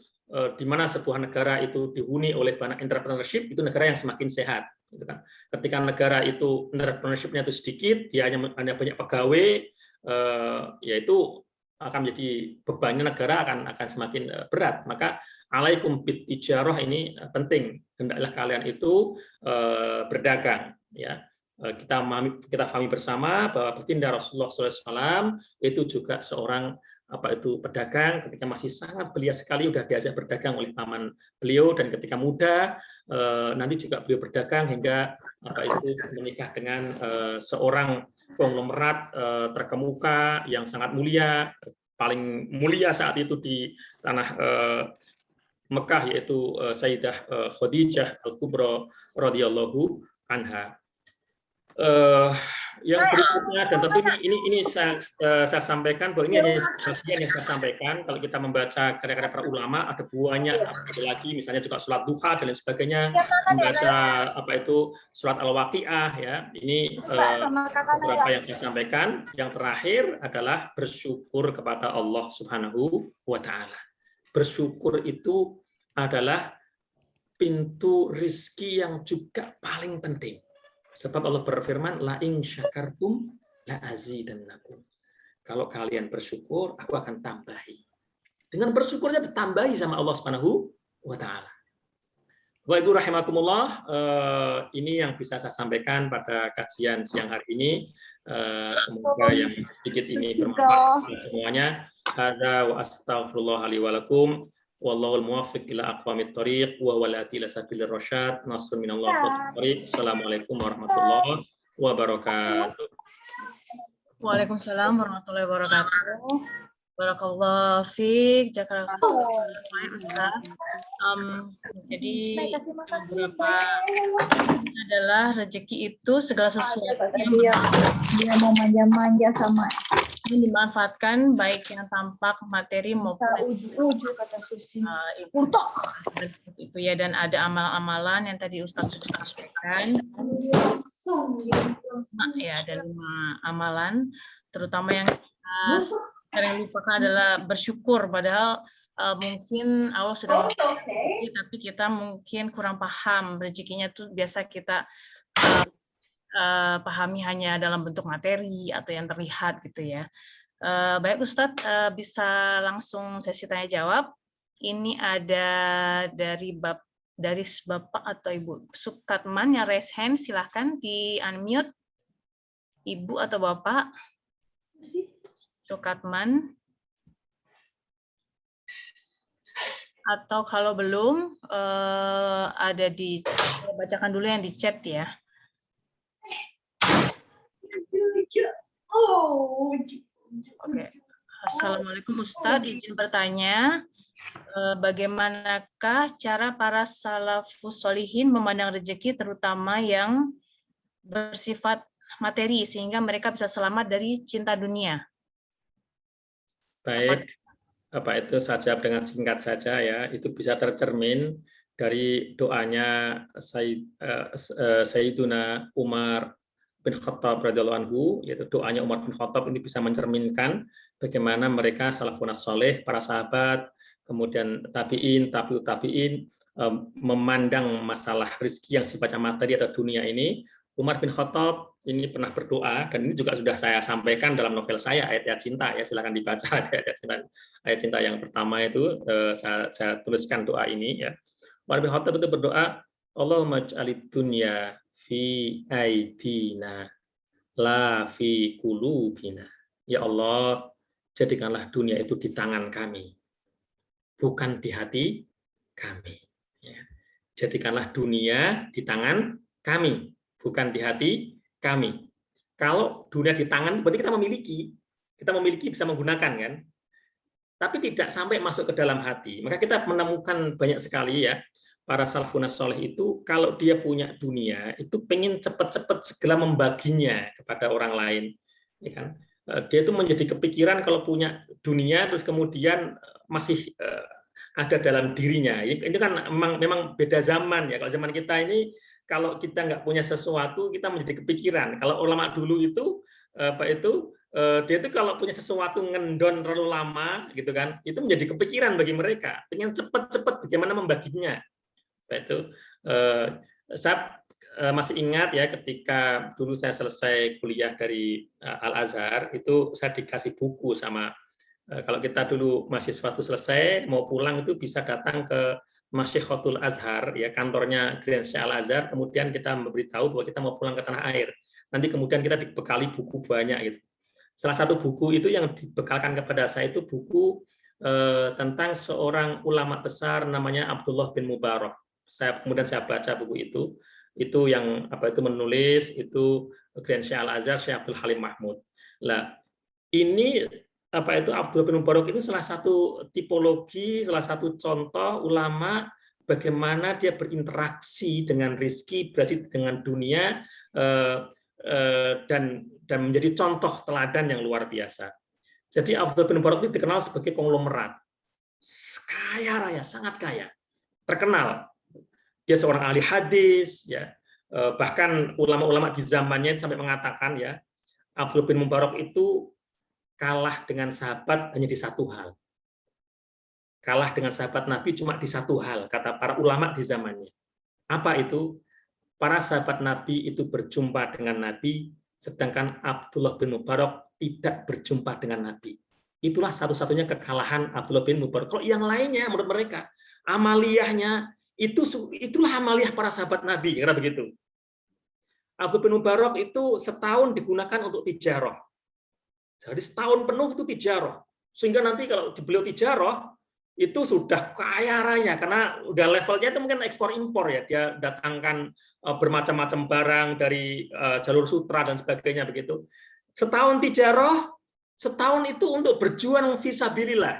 di mana sebuah negara itu dihuni oleh banyak entrepreneurship, itu negara yang semakin sehat, gitu kan. Ketika negara itu entrepreneurship-nya itu sedikit, dia hanya banyak pegawai, yaitu akan menjadi bebannya negara akan semakin berat. Maka alaikum bittijarah ini penting. Hendaklah kalian itu berdagang, ya. Kita pahami bersama bahwa baginda Rasulullah SAW itu juga seorang apa itu pedagang, ketika masih sangat belia sekali udah diajak berdagang oleh paman beliau, dan ketika muda nanti juga beliau berdagang hingga apa itu menikah dengan seorang konglomerat terkemuka yang sangat mulia, paling mulia saat itu di tanah Mekah, yaitu Sayyidah Khadijah Al-Kubra radhiyallahu anha. Yang berikutnya, dan tentu ini saya sampaikan bahwa ini hanya bagian yang saya sampaikan. Kalau kita membaca karya-karya para ulama, ada banyak lagi, misalnya juga sholat duha dan lain sebagainya, membaca apa itu sholat al-waqiah, ya. Ini beberapa yang saya sampaikan. Yang terakhir adalah bersyukur kepada Allah Subhanahu wa Ta'ala. Bersyukur itu adalah pintu rizki yang juga paling penting. Sebab Allah berfirman, la in syakartum la azidannakum. Kalau kalian bersyukur, aku akan tambahi. Dengan bersyukurnya ditambahi sama Allah Subhanahu wa Ta'ala. Bapak Ibu rahimakumullah, ini yang bisa saya sampaikan pada kajian siang hari ini. Semoga yang sedikit ini bermanfaat untuk semuanya. Hadza wa astaghfirullah li wa lakum. Wallahul muwaffiq ila aqwamit thoriq wa walati ila sabilir rasyad. Nasrun minallah wa taufiq. Assalamualaikum warahmatullahi wabarakatuh. Waalaikumsalam warahmatullahi wabarakatuh. Barakallahu fiik, jazakallahu Ustaz. Jadi beberapa adalah rezeki itu segala sesuatu yang dia mau manja-manja sama dimanfaatkan, baik yang tampak materi maupun uju kata Susi. Seperti itu ya, dan ada amal-amalan yang tadi Ustaz sampaikan. Ya, ada 5 amalan, terutama yang kita lupakan adalah bersyukur, padahal mungkin Allah sudah memberi, tapi kita mungkin kurang paham rezekinya tuh biasa kita pahami hanya dalam bentuk materi atau yang terlihat gitu ya. Baik Ustadz, bisa langsung sesi tanya jawab. Ini ada dari Bapak atau Ibu Sukatman yang raise hand, silahkan di unmute. Ibu atau Bapak Sukatman. Atau kalau belum, ada bacakan dulu yang di chat ya. Oke. Assalamualaikum Ustadz, izin bertanya, bagaimanakah cara para salafus sholihin memandang rezeki, terutama yang bersifat materi, sehingga mereka bisa selamat dari cinta dunia? Baik, apa itu saya jawab dengan singkat saja ya. Itu bisa tercermin dari doanya Sayyiduna Umar bin Khattab radhiyallahu anhu, yaitu doanya Umar bin Khattab ini bisa mencerminkan bagaimana mereka salafun saleh, para sahabat, kemudian tabi'in, tabi'ut tabi'in memandang masalah rezeki yang sifatnya materi atau dunia ini. Umar bin Khattab ini pernah berdoa, dan ini juga sudah saya sampaikan dalam novel saya, Ayat-Ayat Cinta, ya silakan dibaca ayat cinta yang pertama itu, saya tuliskan doa ini ya. Umar bin Khattab itu berdoa, Allahumma ij'alid dunya fi aidina la fi qulubina. Ya Allah, jadikanlah dunia itu di tangan kami, bukan di hati kami. Ya. Jadikanlah dunia di tangan kami, bukan di hati kami. Kalau dunia di tangan, berarti kita memiliki bisa menggunakan kan, tapi tidak sampai masuk ke dalam hati. Maka kita menemukan banyak sekali ya, para salafun saleh itu kalau dia punya dunia itu pengen cepat-cepat segera membaginya kepada orang lain, ya kan? Dia itu menjadi kepikiran kalau punya dunia terus kemudian masih ada dalam dirinya. Ini kan memang beda zaman ya. Kalau zaman kita ini, kalau kita nggak punya sesuatu kita menjadi kepikiran. Kalau ulama dulu itu dia itu kalau punya sesuatu ngendon terlalu lama gitu kan, itu menjadi kepikiran bagi mereka, pengen cepat-cepat bagaimana membaginya. Itu saya masih ingat ya, ketika dulu saya selesai kuliah dari Al Azhar itu saya dikasih buku sama, kalau kita dulu mahasiswa itu selesai mau pulang itu bisa datang ke Masyaikhatul Azhar ya, kantornya Grand Syekh Al Azhar, kemudian kita memberitahu bahwa kita mau pulang ke tanah air. Nanti kemudian kita dibekali buku banyak gitu. Salah satu buku itu yang dibekalkan kepada saya itu buku tentang seorang ulama besar namanya Abdullah bin Mubarak. Kemudian saya baca buku itu yang menulis itu Grand Syekh Al-Azhar Syekh Abdul Halim Mahmud. Lah, ini Abdullah bin Mubarak itu salah satu tipologi, salah satu contoh ulama bagaimana dia berinteraksi dengan rizki, berinteraksi dengan dunia, dan menjadi contoh teladan yang luar biasa. Jadi Abdullah bin Mubarak ini dikenal sebagai konglomerat, kaya raya, sangat kaya, terkenal. Dia seorang ahli hadis, ya. Bahkan ulama-ulama di zamannya sampai mengatakan, ya, Abdullah bin Mubarak itu kalah dengan sahabat hanya di satu hal. Kalah dengan sahabat Nabi cuma di satu hal, kata para ulama di zamannya. Apa itu? Para sahabat Nabi itu berjumpa dengan Nabi, sedangkan Abdullah bin Mubarak tidak berjumpa dengan Nabi. Itulah satu-satunya kekalahan Abdullah bin Mubarak. Kalau yang lainnya menurut mereka, amaliyahnya itulah amaliyah para sahabat Nabi, kira begitu. Abdullah bin Mubarak itu setahun digunakan untuk tijarah. Jadi setahun penuh itu tijarah. Sehingga nanti kalau beliau tijarah, itu sudah kaya raya, karena udah levelnya itu mungkin ekspor impor, ya. Dia datangkan bermacam-macam barang dari jalur sutra dan sebagainya begitu. Setahun tijarah, setahun itu untuk berjuang fisabilillah.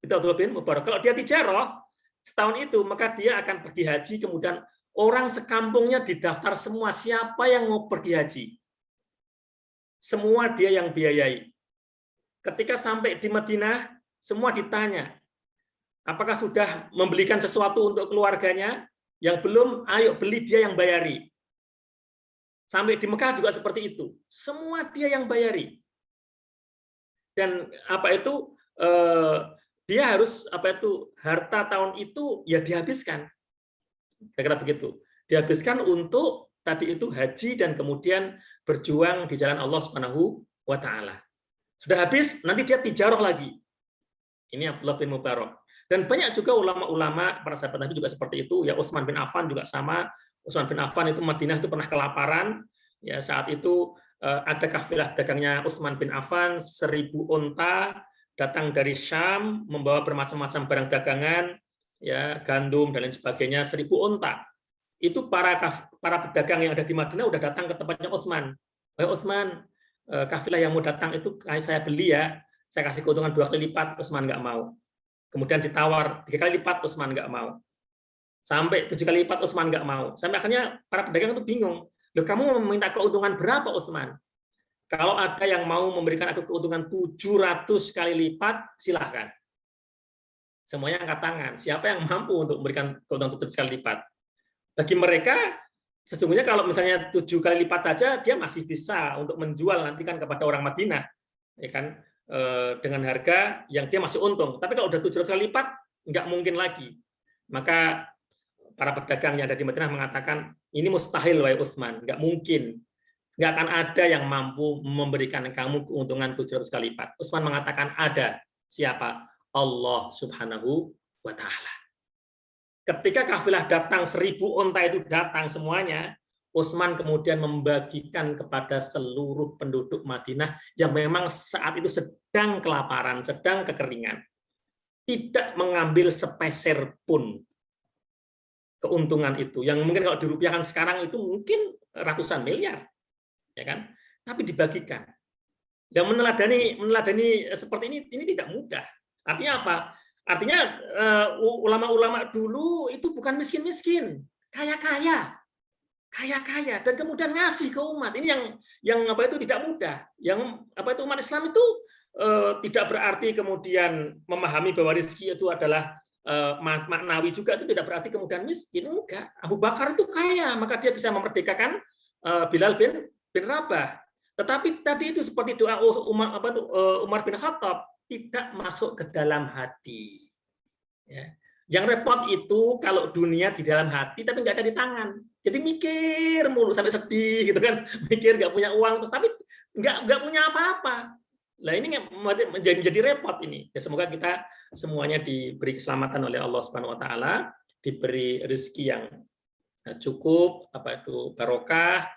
Itu Abdullah bin Mubarak. Kalau dia tijarah setahun itu, maka dia akan pergi haji, kemudian orang sekampungnya didaftar semua, siapa yang mau pergi haji. Semua dia yang biayai. Ketika sampai di Madinah, semua ditanya, apakah sudah membelikan sesuatu untuk keluarganya? Yang belum, ayo beli, dia yang bayari. Sampai di Mekah juga seperti itu. Semua dia yang bayari. Dan dia harus harta tahun itu ya dihabiskan. Kira-kira begitu. Dihabiskan untuk tadi itu haji dan kemudian berjuang di jalan Allah Subhanahu wa taala. Sudah habis, nanti dia tijarah lagi. Ini Abdullah bin Mubarak. Dan banyak juga ulama-ulama para sahabat Nabi juga seperti itu. Ya, Utsman bin Affan juga sama. Utsman bin Affan itu Madinah itu pernah kelaparan. Ya, saat itu ada kafilah dagangnya Utsman bin Affan 1000 unta datang dari Syam membawa bermacam-macam barang dagangan, ya, gandum dan lain sebagainya, 1000 unta. Itu para pedagang yang ada di Madinah udah datang ke tempatnya Utsman. Utsman, kafilah yang mau datang itu saya beli, ya, saya kasih keuntungan 2 kali lipat. Utsman nggak mau. Kemudian ditawar 3 kali lipat, Utsman nggak mau. Sampai 7 kali lipat, Utsman nggak mau. Sampai akhirnya para pedagang itu bingung. Loh, kamu meminta keuntungan berapa, Utsman? Kalau ada yang mau memberikan aku keuntungan 700 kali lipat, silahkan. Semuanya angkat tangan. Siapa yang mampu untuk memberikan keuntungan 700 kali lipat? Bagi mereka, sesungguhnya kalau misalnya 7 kali lipat saja, dia masih bisa untuk menjual nanti kan kepada orang Madinah, ya kan, dengan harga yang dia masih untung. Tapi kalau udah 700 kali lipat, nggak mungkin lagi. Maka para pedagang yang ada di Madinah mengatakan, ini mustahil, wahai Utsman, nggak mungkin. Nggak akan ada yang mampu memberikan kamu keuntungan 700 kali lipat. Utsman mengatakan ada. Siapa? Allah Subhanahu wa taala. Ketika kafilah datang 1000 unta itu datang semuanya, Utsman kemudian membagikan kepada seluruh penduduk Madinah yang memang saat itu sedang kelaparan, sedang kekeringan. Tidak mengambil sepeser pun keuntungan itu. Yang mungkin kalau dirupiahkan sekarang itu mungkin ratusan miliar. Ya kan? Tapi dibagikan. Dan meneladani seperti ini tidak mudah. Artinya apa? Artinya ulama-ulama dulu itu bukan miskin-miskin, kaya-kaya, dan kemudian ngasih ke umat. Ini yang tidak mudah. Yang umat Islam itu tidak berarti kemudian memahami bahwa rezeki itu adalah maknawi juga, itu tidak berarti kemudian miskin. Enggak. Abu Bakar itu kaya, maka dia bisa memerdekakan Bilal bin Rabah. Tetapi tadi itu seperti doa Umar bin Khattab, tidak masuk ke dalam hati. Ya. Yang repot itu kalau dunia di dalam hati tapi nggak ada di tangan. Jadi mikir mulu sampai sedih gitu kan, mikir nggak punya uang tapi nggak punya apa-apa. Nah ini menjadi repot ini. Ya, semoga kita semuanya diberi keselamatan oleh Allah Subhanahu Wa Taala, diberi rezeki yang cukup, barokah,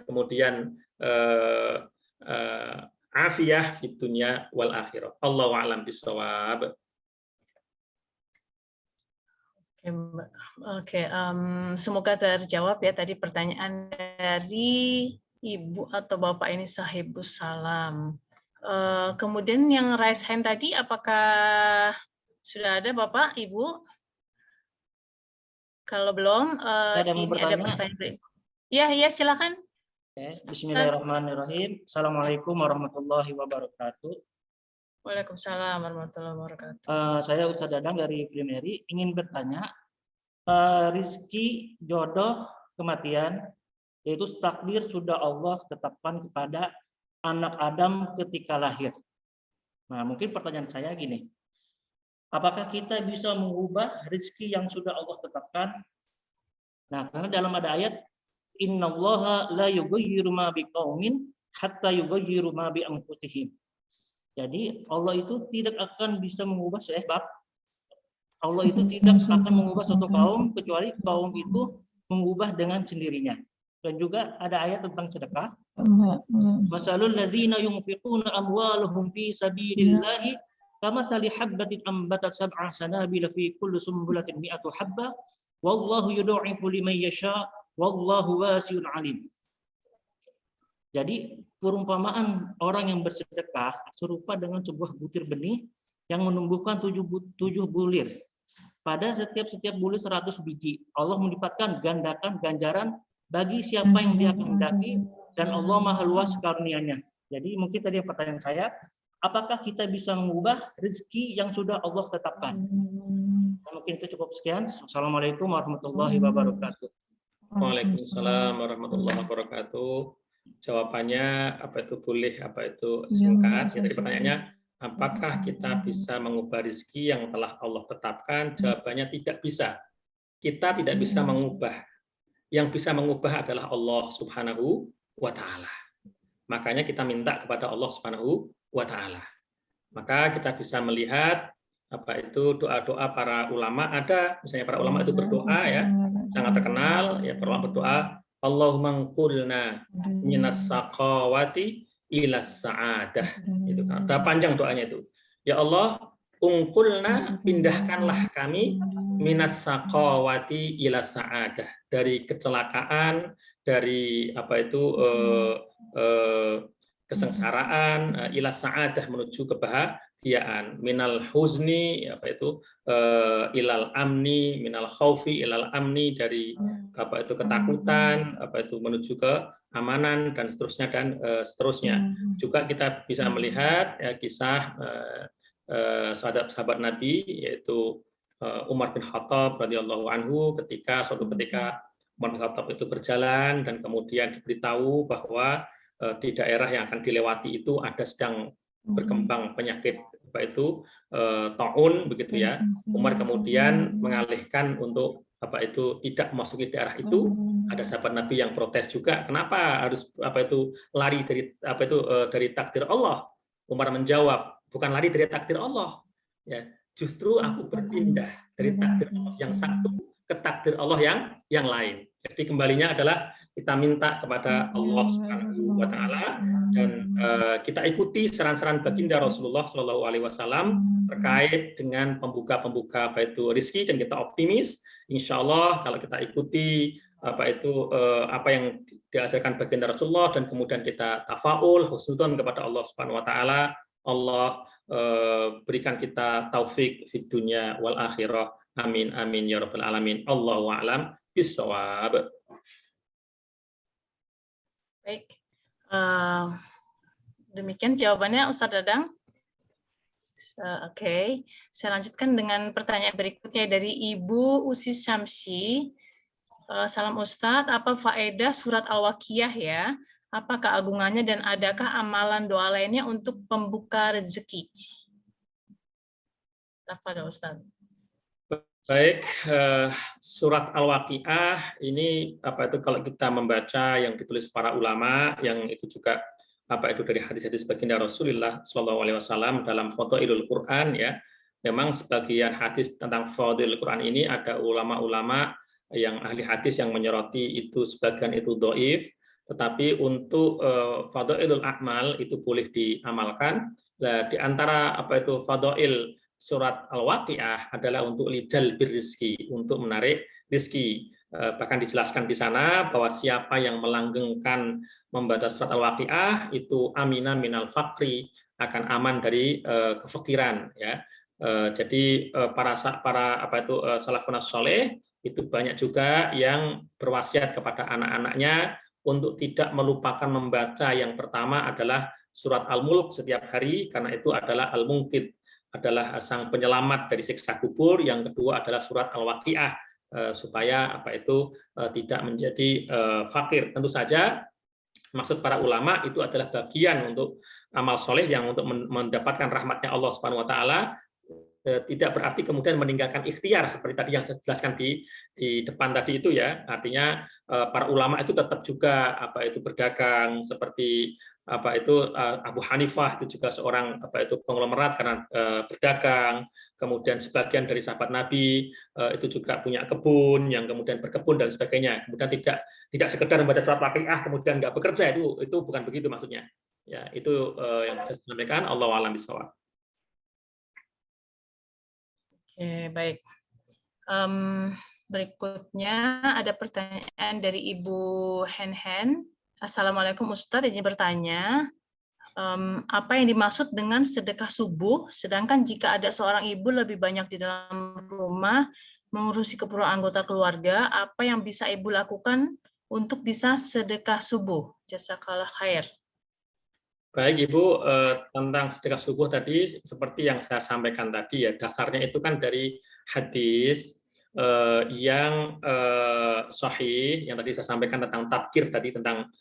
kemudian afiyah fid dunya wal akhirah. Allahu a'lam bishawab. Oke, Mbak. Oke, semoga terjawab ya tadi pertanyaan dari Ibu atau Bapak ini Sahibus Salam. Kemudian yang raise hand tadi, apakah sudah ada Bapak, Ibu? Kalau belum, Ada yang mau ini ada bertanya? pertanyaan. Ya, silakan. Bismillahirrahmanirrahim. Assalamualaikum warahmatullahi wabarakatuh. Waalaikumsalam warahmatullahi wabarakatuh. Saya Ustadz Dadang dari Primeri ingin bertanya, rizki, jodoh, kematian, yaitu takdir sudah Allah tetapkan kepada anak Adam ketika lahir. Nah, mungkin pertanyaan saya gini, apakah kita bisa mengubah rizki yang sudah Allah tetapkan? Nah, karena dalam ada ayat, innallaha la yughayyiru ma biqaumin hatta yughayyiru ma bi anfusihim. Jadi Allah itu tidak akan bisa mengubah sebab Allah itu tidak akan mengubah suatu kaum kecuali kaum itu mengubah dengan sendirinya. Dan juga ada ayat tentang sedekah. Masalul ladzina yunfiquna amwalahum fi sabilillahi kamathali habbatin ambatat sab'a sanabila fi kulli sumbulatin mi'atu habba wallahu yud'ifu liman yasha wallahu wasi'un alim. Jadi perumpamaan orang yang bersedekah serupa dengan sebuah butir benih yang menumbuhkan 7 bulir. Pada setiap bulir 100 biji. Allah melipatkan gandakan ganjaran bagi siapa yang dia kehendaki dan Allah Maha luas karunia-Nya. Jadi mungkin tadi pertanyaan saya, apakah kita bisa mengubah rezeki yang sudah Allah tetapkan? Mungkin itu cukup sekian. Assalamualaikum warahmatullahi wabarakatuh. Waalaikumsalam warahmatullahi wabarakatuh. Jawabannya boleh singkat. Jadi pertanyaannya, apakah kita bisa mengubah rezeki yang telah Allah tetapkan? Jawabannya tidak bisa. Kita tidak bisa mengubah. Yang bisa mengubah adalah Allah Subhanahu wa Ta'ala. Makanya kita minta kepada Allah Subhanahu wa Ta'ala. Maka kita bisa melihat doa-doa para ulama. Ada misalnya para ulama itu berdoa ya, sangat terkenal ya, para ulama berdoa, Allahumma qulna minas saqawati ilas sa'adah. Itu kan. Udah panjang doanya itu. Ya Allah, ungkulna, pindahkanlah kami minas saqawati ilas sa'adah, dari kecelakaan, dari kesengsaraan, ilas sa'adah, menuju kebahagiaan, minal huzni ilal amni, minal khaufi ilal amni, dari ketakutan menuju ke amanan, dan seterusnya seterusnya. Juga kita bisa melihat kisah sahabat Nabi, yaitu Umar bin Khattab radhiyallahu anhu, suatu ketika Umar bin Khattab itu berjalan dan kemudian diberitahu bahwa di daerah yang akan dilewati itu ada sedang berkembang penyakit taun begitu ya. Umar kemudian mengalihkan untuk tidak memasuki daerah itu. Ada sahabat Nabi yang protes juga, kenapa harus lari dari takdir Allah? Umar menjawab, bukan lari dari takdir Allah ya, justru aku berpindah dari takdir Allah yang satu ke takdir Allah yang lain. Jadi kembalinya adalah kita minta kepada Allah Subhanahu wa Ta'ala, dan kita ikuti saran-saran baginda Rasulullah Shallallahu Alaihi Wasallam terkait dengan pembuka rezeki, dan kita optimis insya Allah kalau kita ikuti apa yang diajarkan baginda Rasulullah, dan kemudian kita tafaul husnudzon kepada Allah Subhanahu wa Ta'ala, Allah berikan kita taufik fid dunya wal akhirah. Amin amin ya rabbal alamin. Allahu a'lam bishawab. Baik. Demikian jawabannya Ustadz Dadang. Oke. Saya lanjutkan dengan pertanyaan berikutnya dari Ibu Usis Syamsi. Salam Ustadz, apa faedah surat Al-Waqiah ya? Apa keagungannya dan adakah amalan doa lainnya untuk pembuka rezeki? Tafadhol Ustadz. Baik, surat Al-Waqiah ini kalau kita membaca yang ditulis para ulama, yang itu juga dari hadis-hadis baginda Rasulullah Shallallahu Alaihi Wasallam dalam Fadhailul Quran ya. Memang sebagian hadis tentang Fadhailul Quran ini ada ulama-ulama yang ahli hadis yang menyoroti itu sebagian itu dhaif, tetapi untuk fadhailul a'mal itu boleh diamalkan. Nah, di antara fadhail surat Al-Waqiah adalah untuk lijalbir rizki, untuk menarik rizki. Bahkan dijelaskan di sana bahwa siapa yang melanggengkan membaca surat Al-Waqiah itu amina minal faqri, akan aman dari kefakiran, ya. Jadi para salafun saleh itu banyak juga yang berwasiat kepada anak-anaknya untuk tidak melupakan membaca. Yang pertama adalah surat Al-Mulk setiap hari, karena itu adalah Al-Munqidh, adalah sang penyelamat dari siksa kubur. Yang kedua adalah surat Al-Waqiah, supaya tidak menjadi fakir. Tentu saja maksud para ulama itu adalah bagian untuk amal soleh yang untuk mendapatkan rahmatnya Allah Subhanahu Wa Taala. Tidak berarti kemudian meninggalkan ikhtiar seperti tadi yang saya jelaskan di depan tadi itu, ya. Artinya para ulama itu tetap juga berdagang, seperti Abu Hanifah itu juga seorang konglomerat karena berdagang. Kemudian sebagian dari sahabat Nabi itu juga punya kebun yang kemudian berkebun dan sebagainya. Kemudian tidak sekedar membaca surat Waqiah kemudian nggak bekerja, itu bukan begitu maksudnya. Ya, itu yang saya sampaikan. Allahu a'lam bishawab. Oke, baik. Berikutnya ada pertanyaan dari Ibu Hen. Assalamualaikum Ustadz, izin bertanya, apa yang dimaksud dengan sedekah subuh, sedangkan jika ada seorang ibu lebih banyak di dalam rumah mengurusi keperluan anggota keluarga, apa yang bisa ibu lakukan untuk bisa sedekah subuh? Jazakallah khair. Baik Ibu, tentang sedekah subuh tadi seperti yang saya sampaikan tadi, ya, dasarnya itu kan dari hadis yang sahih yang tadi saya sampaikan tentang tabkir tadi, tentang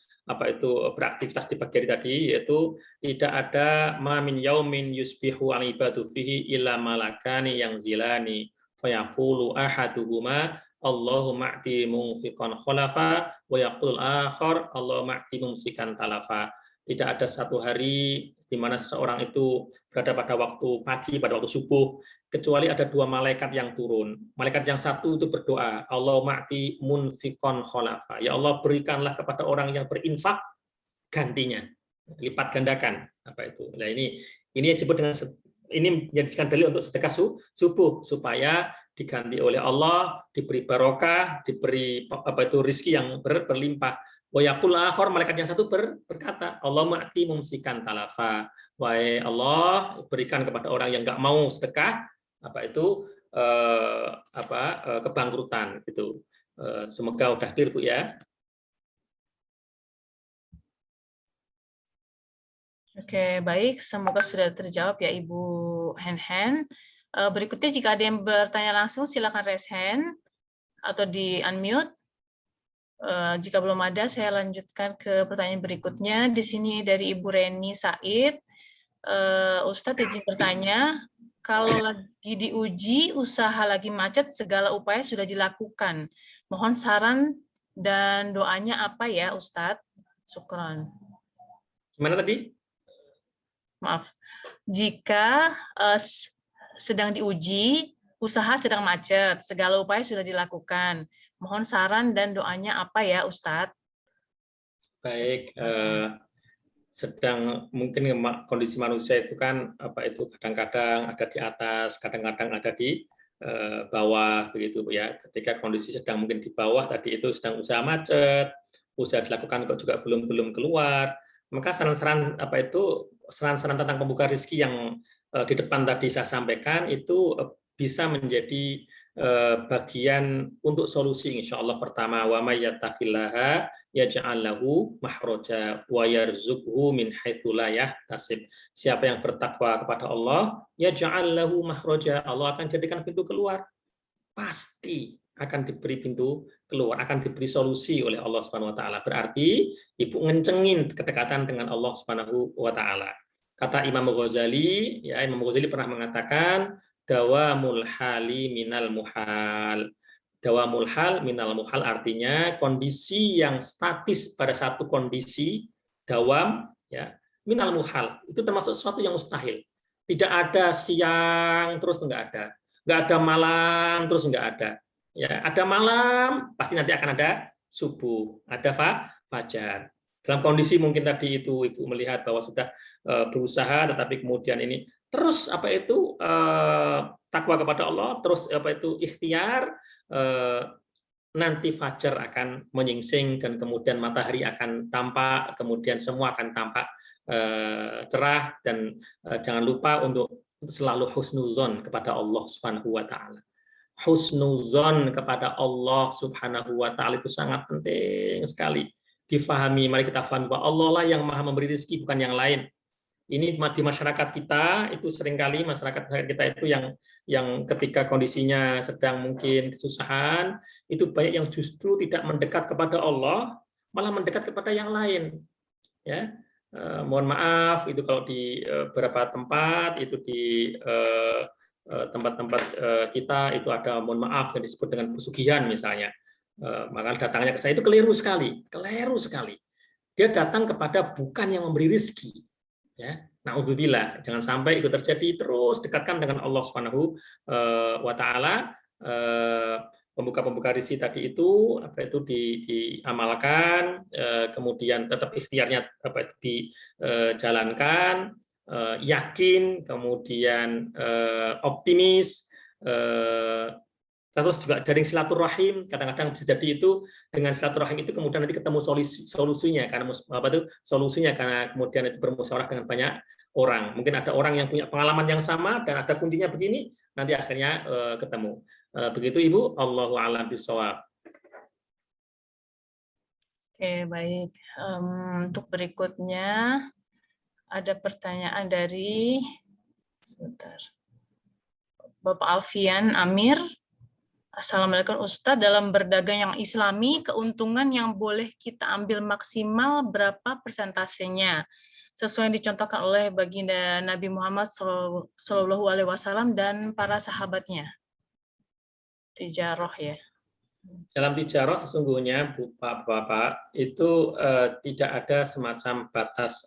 beraktivitas di pagi hari tadi, yaitu tidak ada ma min yaumin yusbihu al-ibadu fihi illa malakani yang zilani fayaqulu ahaduhuma Allahumma a'ti munfiqan khalafa wa yaqul akhar Allahumma a'ti mumsikan talafa. Tidak ada satu hari di mana seseorang itu berada pada waktu pagi, pada waktu subuh, kecuali ada dua malaikat yang turun. Malaikat yang satu itu berdoa, Allahumma a'ti munfiqan khalafa. Ya Allah, berikanlah kepada orang yang berinfak gantinya, lipat gandakan. Nah, ini disebut dengan, ini menjadikan dalil untuk sedekah subuh, supaya diganti oleh Allah, diberi barokah, diberi rizki yang berlimpah. Wayakul akhor, malaikat yang satu berkata, Allahumma a'ti mumsikan talafa. Wahai Allah, berikan kepada orang yang nggak mau sedekah kebangkrutan itu. Semoga udah clear, Bu, ya. Oke, baik. Semoga sudah terjawab ya Ibu Hen. Berikutnya jika ada yang bertanya langsung silakan raise hand atau di unmute. Jika belum ada, saya lanjutkan ke pertanyaan berikutnya. Di sini dari Ibu Reni Said. Ustadz izin bertanya, kalau lagi diuji, usaha lagi macet, segala upaya sudah dilakukan. Mohon saran dan doanya apa ya Ustadz? Syukran. Gimana tadi? Maaf. Jika sedang diuji, usaha sedang macet, segala upaya sudah dilakukan. Mohon saran dan doanya apa ya, Ustadz? Baik, sedang mungkin kondisi manusia itu kan kadang-kadang ada di atas, kadang-kadang ada di bawah, begitu ya. Ketika kondisi sedang mungkin di bawah tadi itu sedang usaha macet, usaha dilakukan kok juga belum keluar, maka saran-saran saran-saran tentang pembuka rezeki yang di depan tadi saya sampaikan itu bisa menjadi bagian untuk solusi, insya Allah. Pertama, wa may yattaqillaha yaj'al lahu makhraja wa yarzuqhu min haitsu la yahtasib. Siapa yang bertakwa kepada Allah, yaj'al lahu makhraja, Allah akan jadikan pintu keluar. Pasti akan diberi pintu keluar, akan diberi solusi oleh Allah Subhanahu wa taala. Berarti Ibu ngencengin kedekatan dengan Allah Subhanahu wa taala. Kata Imam Ghazali, ya, Imam Ghazali pernah mengatakan dawamul hali minal muhal. Dawamul hal minal muhal artinya kondisi yang statis pada satu kondisi, dawam, ya, minal muhal. Itu termasuk sesuatu yang mustahil. Tidak ada siang terus enggak ada malam terus enggak ada. Ya, ada malam pasti nanti akan ada subuh, ada fajar. Dalam kondisi mungkin tadi itu Ibu melihat bahwa sudah berusaha, tetapi kemudian ini terus takwa kepada Allah, terus ikhtiar, nanti fajar akan menyingsing dan kemudian matahari akan tampak, kemudian semua akan tampak cerah, dan jangan lupa untuk selalu husnuzon kepada Allah Subhanahu wa taala. Husnuzon kepada Allah Subhanahu wa taala itu sangat penting sekali difahami. Mari kita pahami bahwa Allah lah yang Maha memberi rezeki, bukan yang lain. Ini di masyarakat kita itu seringkali masyarakat kita itu yang ketika kondisinya sedang mungkin kesusahan, itu banyak yang justru tidak mendekat kepada Allah, malah mendekat kepada yang lain. Ya, mohon maaf itu kalau di beberapa tempat itu di tempat-tempat kita itu ada, mohon maaf, yang disebut dengan pesugihan misalnya. Maka datangnya ke saya itu keliru sekali. Dia datang kepada bukan yang memberi rezeki. Ya, naudzubillah, jangan sampai itu terjadi. Terus dekatkan dengan Allah Subhanahu wa taala. Pembuka rezeki tadi itu diamalkan, kemudian tetap ikhtiarnya dijalankan, yakin, kemudian optimis, terus juga jaring silaturahim. Kadang-kadang bisa jadi itu dengan silaturahim itu kemudian nanti ketemu solusinya, karena solusinya karena kemudian itu bermusyawarah dengan banyak orang. Mungkin ada orang yang punya pengalaman yang sama dan ada kuncinya begini, nanti akhirnya ketemu. Begitu Ibu, Allahu a'lam bishawab. Oke, baik. Untuk berikutnya ada pertanyaan dari Bapak Alfian Amir. Assalamualaikum Ustadz, dalam berdagang yang islami, keuntungan yang boleh kita ambil maksimal berapa persentasenya? Sesuai yang dicontohkan oleh baginda Nabi Muhammad SAW dan para sahabatnya. Tijarah ya. Dalam tijarah sesungguhnya Bapak itu tidak ada semacam batas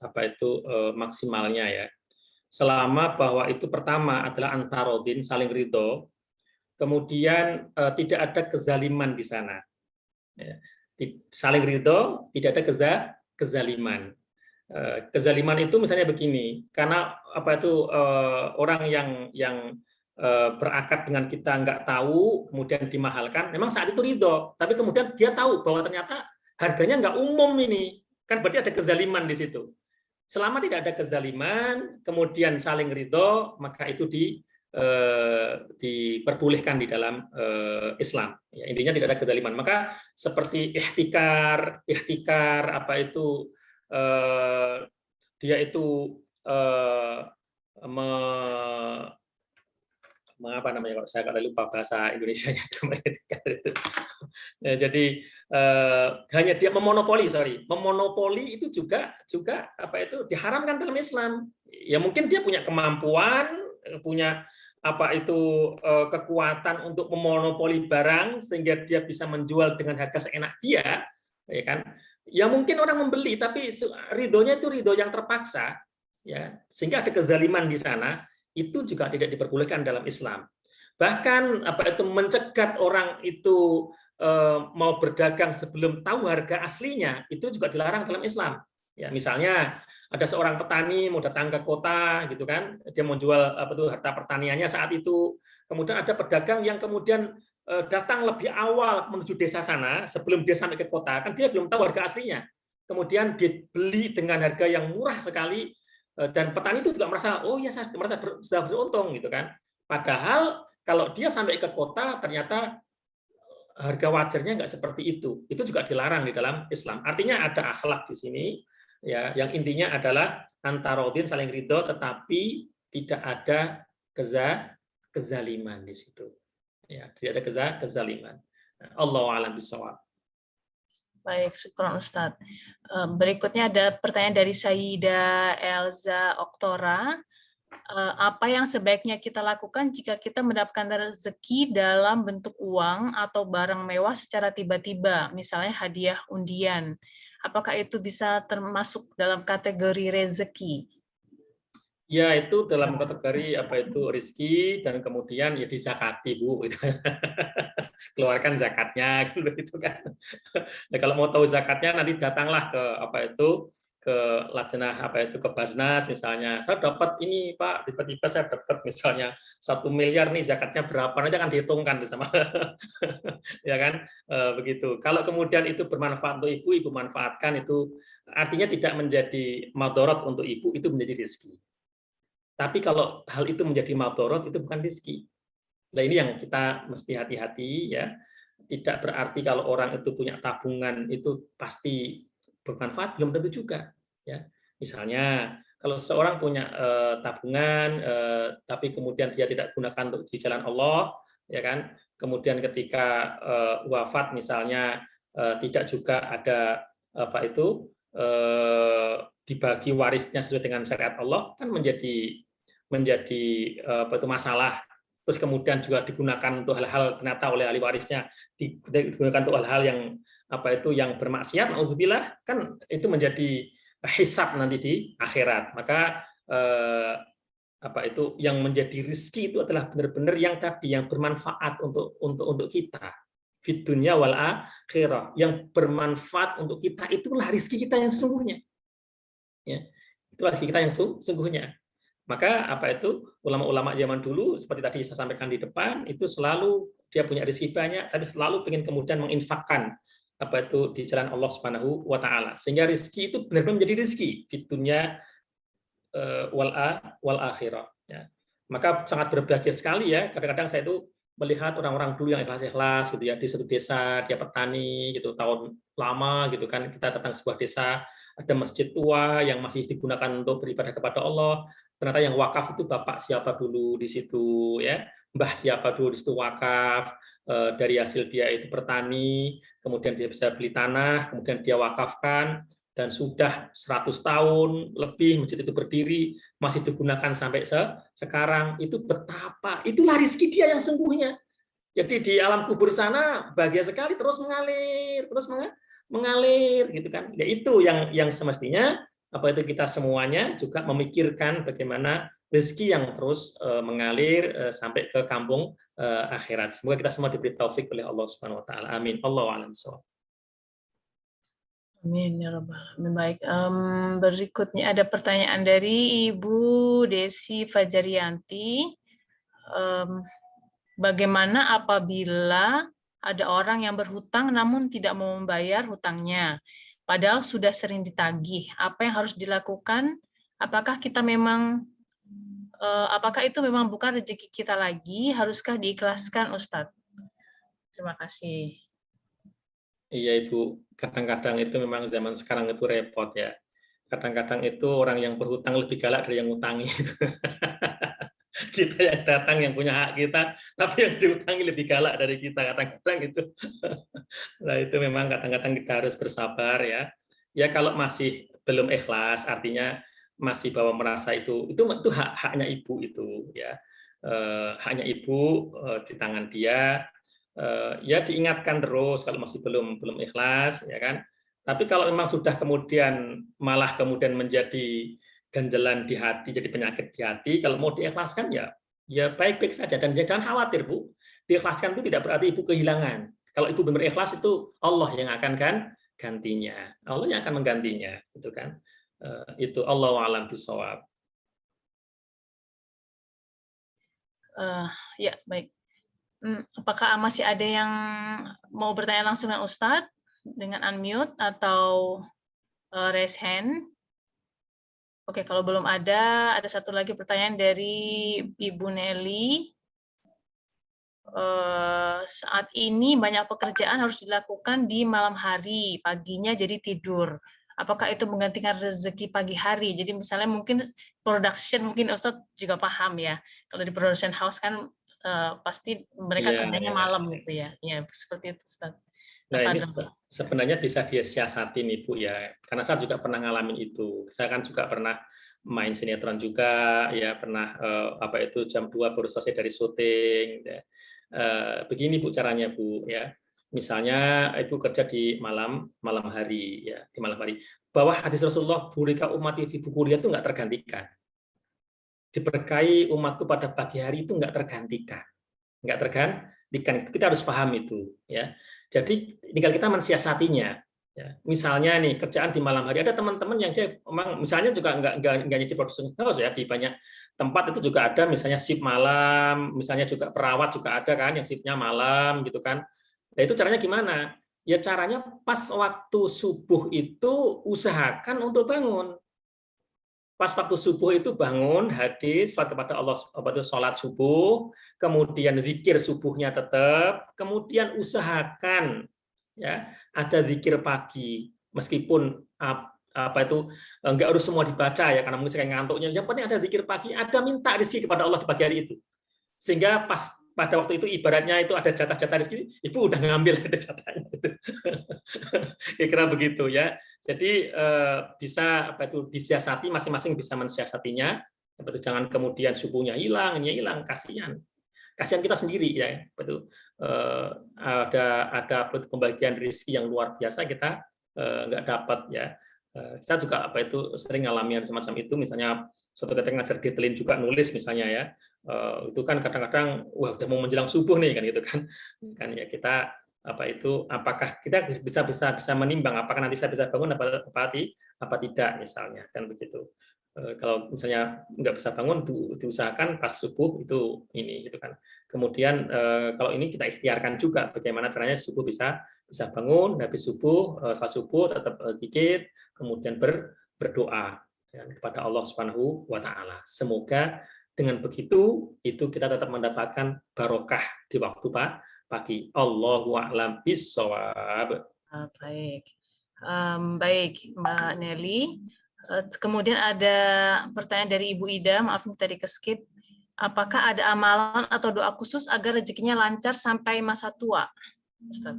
maksimalnya ya. Selama bahwa itu pertama adalah antarodin, saling ridho. Kemudian tidak ada kezaliman di sana. Saling ridho, tidak ada kezaliman. Kezaliman itu misalnya begini, karena orang yang berakad dengan kita nggak tahu, kemudian dimahalkan, memang saat itu ridho, tapi kemudian dia tahu bahwa ternyata harganya nggak umum ini, kan berarti ada kezaliman di situ. Selama tidak ada kezaliman, kemudian saling ridho, maka itu diperbolehkan di dalam Islam. Ya, intinya tidak ada kezaliman. Maka seperti ihtikar dia itu mengapa namanya, kalau saya kalau lupa bahasa Indonesianya itu. Ya, jadi hanya dia memonopoli itu juga diharamkan dalam Islam. Ya mungkin dia punya kemampuan, punya kekuatan untuk memonopoli barang sehingga dia bisa menjual dengan harga seenak dia, ya kan? Ya mungkin orang membeli tapi ridhonya itu ridho yang terpaksa, ya, sehingga ada kezaliman di sana, itu juga tidak diperbolehkan dalam Islam. Bahkan mencegat orang itu mau berdagang sebelum tahu harga aslinya, itu juga dilarang dalam Islam. Ya, misalnya ada seorang petani mau datang ke kota gitu kan, dia mau jual harta pertaniannya saat itu, kemudian ada pedagang yang kemudian datang lebih awal menuju desa sana sebelum dia sampai ke kota, kan dia belum tahu harga aslinya, kemudian dia beli dengan harga yang murah sekali, dan petani itu juga merasa, oh ya, saya merasa sudah beruntung gitu kan. Padahal kalau dia sampai ke kota ternyata harga wajarnya nggak seperti itu juga dilarang di dalam Islam. Artinya ada akhlak di sini. Ya, yang intinya adalah antarodin, saling ridho, tetapi tidak ada kezaliman di situ. Ya, tidak ada kezaliman. Allahu a'lam bishawab. Baik, syukran Ustadz. Berikutnya ada pertanyaan dari Sayyidah Elza Oktora. Apa yang sebaiknya kita lakukan jika kita mendapatkan rezeki dalam bentuk uang atau barang mewah secara tiba-tiba, misalnya hadiah undian? Apakah itu bisa termasuk dalam kategori rezeki? Ya, itu dalam kategori apa itu rezeki dan kemudian ya dizakati, Bu. Keluarkan zakatnya gitu kan. Nah, kalau mau tahu zakatnya nanti datanglah ke apa itu ke Lajnah apa itu ke Basnas misalnya. Saya dapat ini Pak, tiba-tiba saya dapat misalnya 1 miliar nih zakatnya berapa, nanti akan dihitungkan sama ya kan. Begitu. Kalau kemudian itu bermanfaat untuk ibu, ibu manfaatkan itu artinya tidak menjadi madorot untuk ibu, itu menjadi rezeki. Tapi kalau hal itu menjadi madorot, itu bukan rezeki. Nah ini yang kita mesti hati-hati ya. Tidak berarti kalau orang itu punya tabungan itu pasti bermanfaat, belum tentu juga. Ya, misalnya kalau seorang punya tabungan, tapi kemudian dia tidak gunakan untuk di jalan Allah, ya kan. Kemudian ketika wafat misalnya tidak juga ada apa itu dibagi warisnya sesuai dengan syariat Allah, kan menjadi apa itu masalah. Terus kemudian juga digunakan untuk hal-hal ternyata oleh ahli warisnya digunakan untuk hal-hal yang apa itu yang bermaksiat, naudzubillah, kan itu menjadi hisab nanti di akhirat. Maka apa itu yang menjadi rezeki itu adalah benar-benar yang tadi yang bermanfaat untuk kita fid dunya wal akhirah, yang bermanfaat untuk kita, itulah rezeki kita yang sesungguhnya. Ya, itulah rezeki kita yang sesungguhnya. Maka apa itu ulama-ulama zaman dulu seperti tadi saya sampaikan di depan itu selalu dia punya rezeki banyak tapi selalu ingin kemudian menginfakkan apa itu di jalan Allah Subhanahu wa taala sehingga rezeki itu benar-benar menjadi rezeki di dunia wal akhirah ya. Maka sangat berbahagia sekali ya, kadang-kadang saya itu melihat orang-orang dulu yang ikhlas-ikhlas gitu ya di satu desa, dia petani gitu tahun lama gitu kan, kita datang ke sebuah desa ada masjid tua yang masih digunakan untuk beribadah kepada Allah. Ternyata yang wakaf itu bapak siapa dulu di situ ya, mbah siapa dulu di situ wakaf, dari hasil dia itu bertani, kemudian dia bisa beli tanah, kemudian dia wakafkan, dan sudah 100 tahun lebih masjid itu berdiri, masih digunakan sampai sekarang. Itu betapa, itulah rezeki dia yang sungguhnya. Jadi di alam kubur sana bahagia sekali, terus mengalir gitu kan. Ya itu yang semestinya apa itu kita semuanya juga memikirkan bagaimana rezeki yang terus mengalir sampai ke kampung akhirat. Semoga kita semua diberi taufik oleh Allah Subhanahu wa taala. Amin. Allahu a'lam bishawab. Amin ya rabbal alamin. Baik, berikutnya ada pertanyaan dari Ibu Desi Fajarianti. Bagaimana apabila ada orang yang berhutang namun tidak mau membayar hutangnya, padahal sudah sering ditagih? Apa yang harus dilakukan? Apakah itu memang bukan rezeki kita lagi? Haruskah diikhlaskan, Ustadz? Terima kasih. Iya Ibu, kadang-kadang itu memang zaman sekarang itu repot ya. Kadang-kadang itu orang yang berhutang lebih galak dari yang ngutangi. Kita yang datang yang punya hak kita, tapi yang diutangi lebih galak dari kita kadang-kadang itu. Nah itu memang kadang-kadang kita harus bersabar ya. Ya kalau masih belum ikhlas, artinya masih bahwa merasa itu haknya ibu itu ya. Haknya ibu di tangan dia. Ya diingatkan terus kalau masih belum ikhlas ya kan. Tapi kalau memang sudah kemudian malah kemudian menjadi ganjalan di hati, jadi penyakit di hati, kalau mau diikhlaskan ya baik-baik saja dan jangan khawatir Bu. Diikhlaskan itu tidak berarti ibu kehilangan. Kalau ibu benar ikhlas itu Allah yang akan gantinya. Allah yang akan menggantinya, itu kan. Itu Allahu a'lam bishawab. Ya, baik. Apakah masih ada yang mau bertanya langsung dengan Ustadz dengan unmute atau raise hand? Oke, kalau belum ada satu lagi pertanyaan dari Ibu Nelly. Saat ini banyak pekerjaan harus dilakukan di malam hari, paginya jadi tidur. Apakah itu menggantikan rezeki pagi hari? Jadi misalnya mungkin production, mungkin Ustadz juga paham ya. Kalau di production house kan pasti mereka kerjanya malam gitu ya. Ya, seperti itu Ustadz. Nah ini sebenarnya bisa disiasatin Ibu ya, karena saya juga pernah ngalamin itu. Saya kan juga pernah main sinetron juga, ya pernah apa itu jam 2 baru selesai dari syuting. Ya. Begini Bu caranya Bu ya, misalnya Ibu kerja di malam hari ya, di malam hari. Bahwa hadis Rasulullah burika ummati fi bukuria itu nggak tergantikan. diberkahi umatku pada pagi hari itu nggak tergantikan. Nggak tergantikan. Kita harus paham itu. Ya. Jadi tinggal kita mensiasatinya. Ya, misalnya nih kerjaan di malam hari, ada teman-teman yang dia memang misalnya juga nggak jadi produsen house ya, di banyak tempat itu juga ada misalnya shift malam, misalnya juga perawat juga ada kan yang shiftnya malam gitu kan. Nah itu caranya gimana? Ya caranya pas waktu subuh itu usahakan untuk bangun. Pas waktu subuh itu bangun, hadis kepada Allah, sholat subuh, kemudian zikir subuhnya tetap, kemudian usahakan ya ada zikir pagi meskipun apa itu enggak harus semua dibaca ya karena mungkin saya ngantuknya, yang penting ada zikir pagi, ada minta rezeki kepada Allah di pagi hari itu, sehingga pas pada waktu itu ibaratnya itu ada jatah-jatah rezeki, ibu udah ngambil ada jatahnya itu. Kira-kira begitu ya. Jadi bisa apa itu disiasati, masing-masing bisa mensiasatinya. Jangan kemudian subuhnya hilang, ini hilang, kasihan kita sendiri ya, betul. Ada pembagian rezeki yang luar biasa kita nggak dapat ya. Saya juga apa itu sering ngalamin semacam itu, misalnya suatu ketika ngajar detailin juga nulis misalnya ya, itu kan kadang-kadang wah udah mau menjelang subuh nih kan gitu kan ya kita apa itu apakah kita bisa menimbang apakah nanti saya bisa bangun apa tidak misalnya kan begitu. Kalau misalnya nggak bisa bangun diusahakan pas subuh itu ini gitu kan. Kemudian kalau ini kita ikhtiarkan juga bagaimana caranya subuh bisa bangun, habis subuh saat subuh tetap zikir, kemudian berdoa ya, kepada Allah Subhanahu wa taala. Semoga dengan begitu itu kita tetap mendapatkan barokah di waktu pagi. Allahu a'lam bishawab. Baik. Baik, Mbak Nelly. Kemudian ada pertanyaan dari Ibu Ida, maaf ini tadi ke-skip. Apakah ada amalan atau doa khusus agar rezekinya lancar sampai masa tua? Ustaz.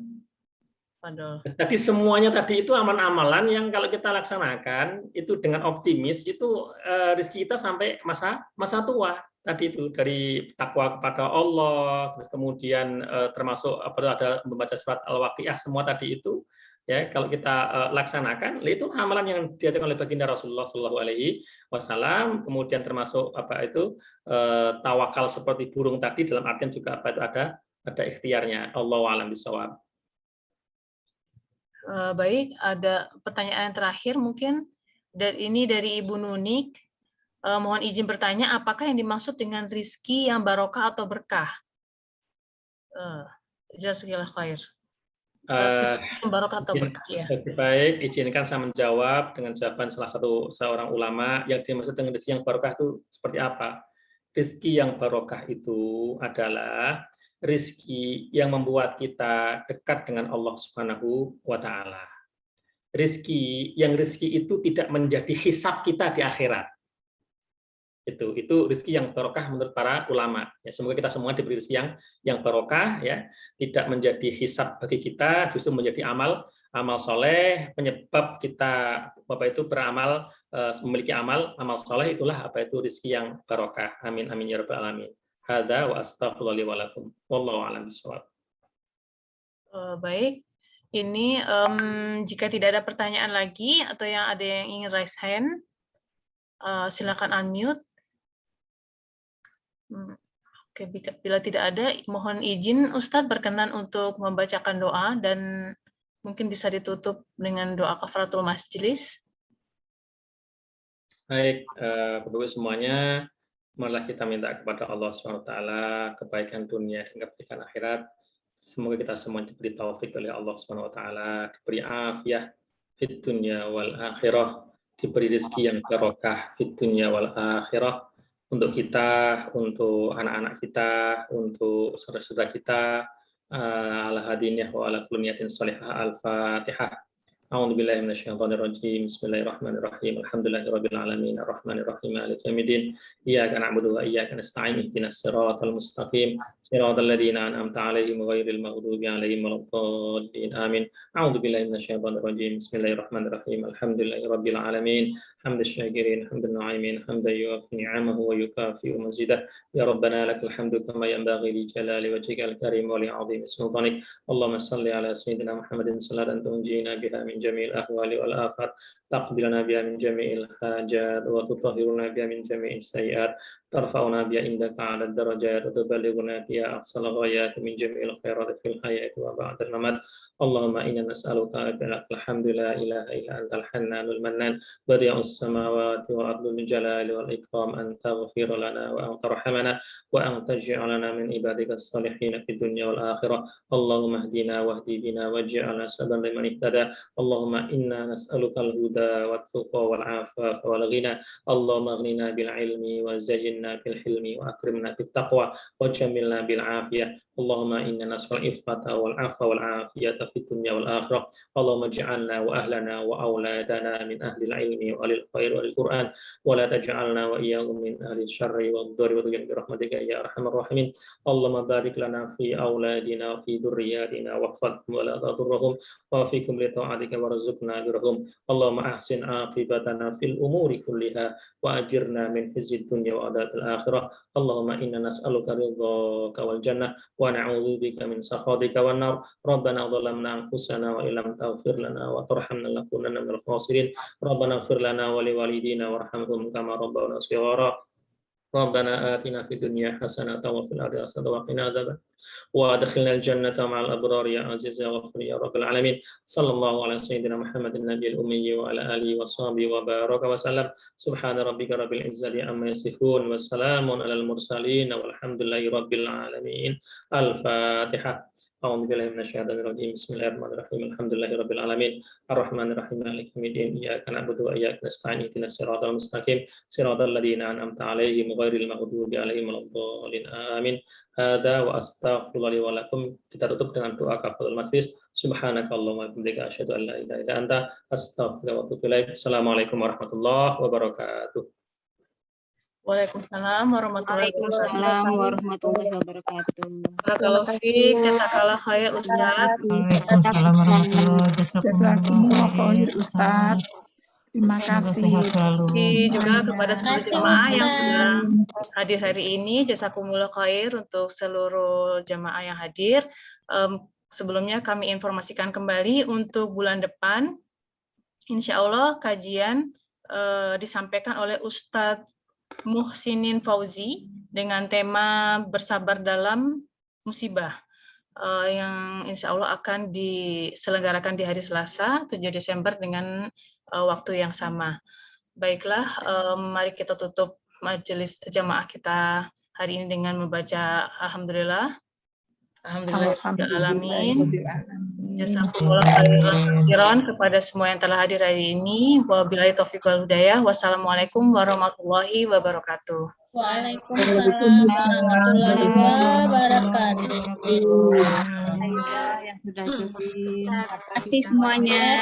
Fadol. Tadi semuanya tadi itu amalan-amalan yang kalau kita laksanakan itu dengan optimis itu rezeki kita sampai masa tua. Tadi itu dari takwa kepada Allah, terus kemudian termasuk ada membaca surat Al-Waqiah, semua tadi itu ya kalau kita laksanakan itu amalan yang diajarkan oleh baginda Rasulullah SAW, kemudian termasuk apa itu tawakal seperti burung tadi, dalam artian juga apa itu ada ikhtiarnya. Allahu a'lam bishawab. Baik, ada pertanyaan terakhir mungkin, dan ini dari Ibu Nunik. Mohon izin bertanya, apakah yang dimaksud dengan rizki yang barokah atau berkah? Jazakallahu khair. Barokah atau berkah, ya. Lebih baik izinkan saya menjawab dengan jawaban seorang ulama. Yang dimaksud dengan rezeki yang barokah itu seperti apa? Rezeki yang barokah itu adalah rezeki yang membuat kita dekat dengan Allah Subhanahu wa taala. Rezeki itu tidak menjadi hisab kita di akhirat. Itu rezeki yang barokah menurut para ulama. Ya, semoga kita semua diberi rezeki yang barokah ya, tidak menjadi hisab bagi kita, justru menjadi amal soleh, penyebab kita beramal, memiliki amal soleh, itulah apa itu rezeki yang barokah. Amin amin ya rabbal alamin. Hadza wa astaghfirullahi wa lakum. Wallahu a'lam bishawab. Baik. Ini jika tidak ada pertanyaan lagi atau yang ada yang ingin raise hand, silakan unmute. Oke, bila tidak ada, mohon izin Ustadz berkenan untuk membacakan doa dan mungkin bisa ditutup dengan doa kafaratul majelis. Baik, Bapak-Ibu semuanya, marilah kita minta kepada Allah SWT kebaikan dunia dan kebaikan akhirat. Semoga kita semua diberi taufik oleh Allah SWT, diberi afiah fid dunya wal akhirah, diberi rezeki yang barokah fid dunya wal akhirah, untuk kita, untuk anak-anak kita, untuk saudara-saudara kita, ala hadiniyah wa ala kulli niyatin shalihah. Al-Fatihah. A'udzubillahi minasyaitonirrajim. Bismillahirrahmanirrahim. Alhamdulillahirabbil alamin. Arrahmanirrahim. Maliki yaumiddin. Iyyaka na'budu wa iyyaka nasta'in. Ihdinas siratal mustaqim. Siratal ladzina an'amta 'alaihim ghairil maghdubi 'alaihim waladdallin. Amin. A'udzubillahi minasyaitonirrajim. Bismillahirrahmanirrahim. Alhamdulillahirabbil alamin. Hamdas syakirin, hamdan na'imin, hamdan yuwafi ni'amahu wa yukafi mazidah. Ya Rabbana lakal hamdu kama yanbaghi li jalali wajhikal karim wa li 'azimi sultanik. Allahumma shalli ala sayyidina Muhammadin salatan tunjina biha min jami'il ahwali wal afat, taqbil lana biha min jami'il hajat wa tutahhiruna biha min jami'is sayyi'at ترفعنا بها عندك على الدرجات وتبلغنا بها أقصى الغايات من جميع الخيرات في الحياة وبعد الممات. اللهم إنا نسألك الحمد لا إله إلا أنت الحنان المنان بديع السماوات والأرض بالجلال والإكرام أن تغفر لنا وأن ترحمنا وأن تجعلنا من عبادك الصالحين في الدنيا والآخرة. اللهم اهدنا واهد بنا واجعلنا سببا لمن اهتدى. اللهم إنا نسألك الهدى والتقى والعفاف والغنى. اللهم اغننا بالعلم وزينا بالحلم وأكرمنا بالتقوى وجملنا بالعافية. اللهم إنا نسأل العفة والعفو والعافية في الدنيا والآخرة. اللهم اجعلنا وأهلنا وأولادنا من أهل العلم وأهل الخير والقرآن ولا تجعلنا وإياهم من أهل الشر والضر والضيق برحمتك يا أرحم الراحمين. اللهم بارك لنا في أولادنا وفي ذرياتنا واحفظهم ولا تضرهم ووفقهم لطاعتك وارزقنا برهم. اللهم أحسن عاقبتنا في الأمور كلها وأجرنا من خزي الدنيا وعذاب الآخرة. اللهم إنا نسألك رضاك والجنة ونعوذ بك من سخطك والنار. ربنا ظلمنا أنفسنا وإن لم تغفر لنا وترحمنا لنكونن من الخاسرين. ربنا اغفر لنا ولوالدينا وارحمهم كما ربونا صغارا. ربنا آتنا في الدنيا حسنة وفي الآخرة حسنة وقنا عذاب النار وادخلنا الجنة مع الأبرار يا عزيز يا غفور يا رب العالمين. صلى الله على سيدنا محمد النبي الأمي وعلى آله وصحبه وبارك وسلم. سبحان ربك رب العزة عما يصفون وسلام على المرسلين والحمد لله رب العالمين. الفاتحة. أعوذ بالله من الشيطان الرجيم. بسم الله الرحمن الرحيم. الحمد لله رب العالمين الرحمن الرحيم مالك يوم الدين إياك نعبد وإياك نستعين اهدنا الصراط المستقيم صراط الذين أنعمت عليهم غير المغضوب عليهم ولا الضالين آمين. Hada wa astaghfirullahi wa lakum. Kita tutup dengan doa kafaratul majlis. Subhanakallahumma wa bihamdika asyhadu an la ilaha illa anta astaghfiruka wa atubu ilaik. Assalamualaikum warahmatullahi wabarakatuh. Waalaikumsalam warahmatullahi wabarakatuh. Barakallahu fiik, jazakallah khair Ustaz. Waalaikumsalam warahmatullahi wabarakatuh. Ustaz. Terima kasih. Juga kepada seluruh jemaah yang sudah hadir hari ini. Jazakumullah khair untuk seluruh jemaah yang hadir. Sebelumnya kami informasikan kembali untuk bulan depan, insya Allah kajian disampaikan oleh Ustadz Muhsinin Fauzi dengan tema bersabar dalam musibah, yang insya Allah akan diselenggarakan di hari Selasa 7 Desember dengan waktu yang sama. Baiklah, mari kita tutup majelis jamaah kita hari ini dengan membaca Alhamdulillah. Alhamdulillahirrahmanirrahim. Jazakumullah khairan kepada semua yang telah hadir hari ini. Wabillahi taufiq wal hidayah. Wassalamualaikum warahmatullahi wabarakatuh. Waalaikumsalam warahmatullahi wabarakatuh. Yang sudah cuti. Terima kasih semuanya.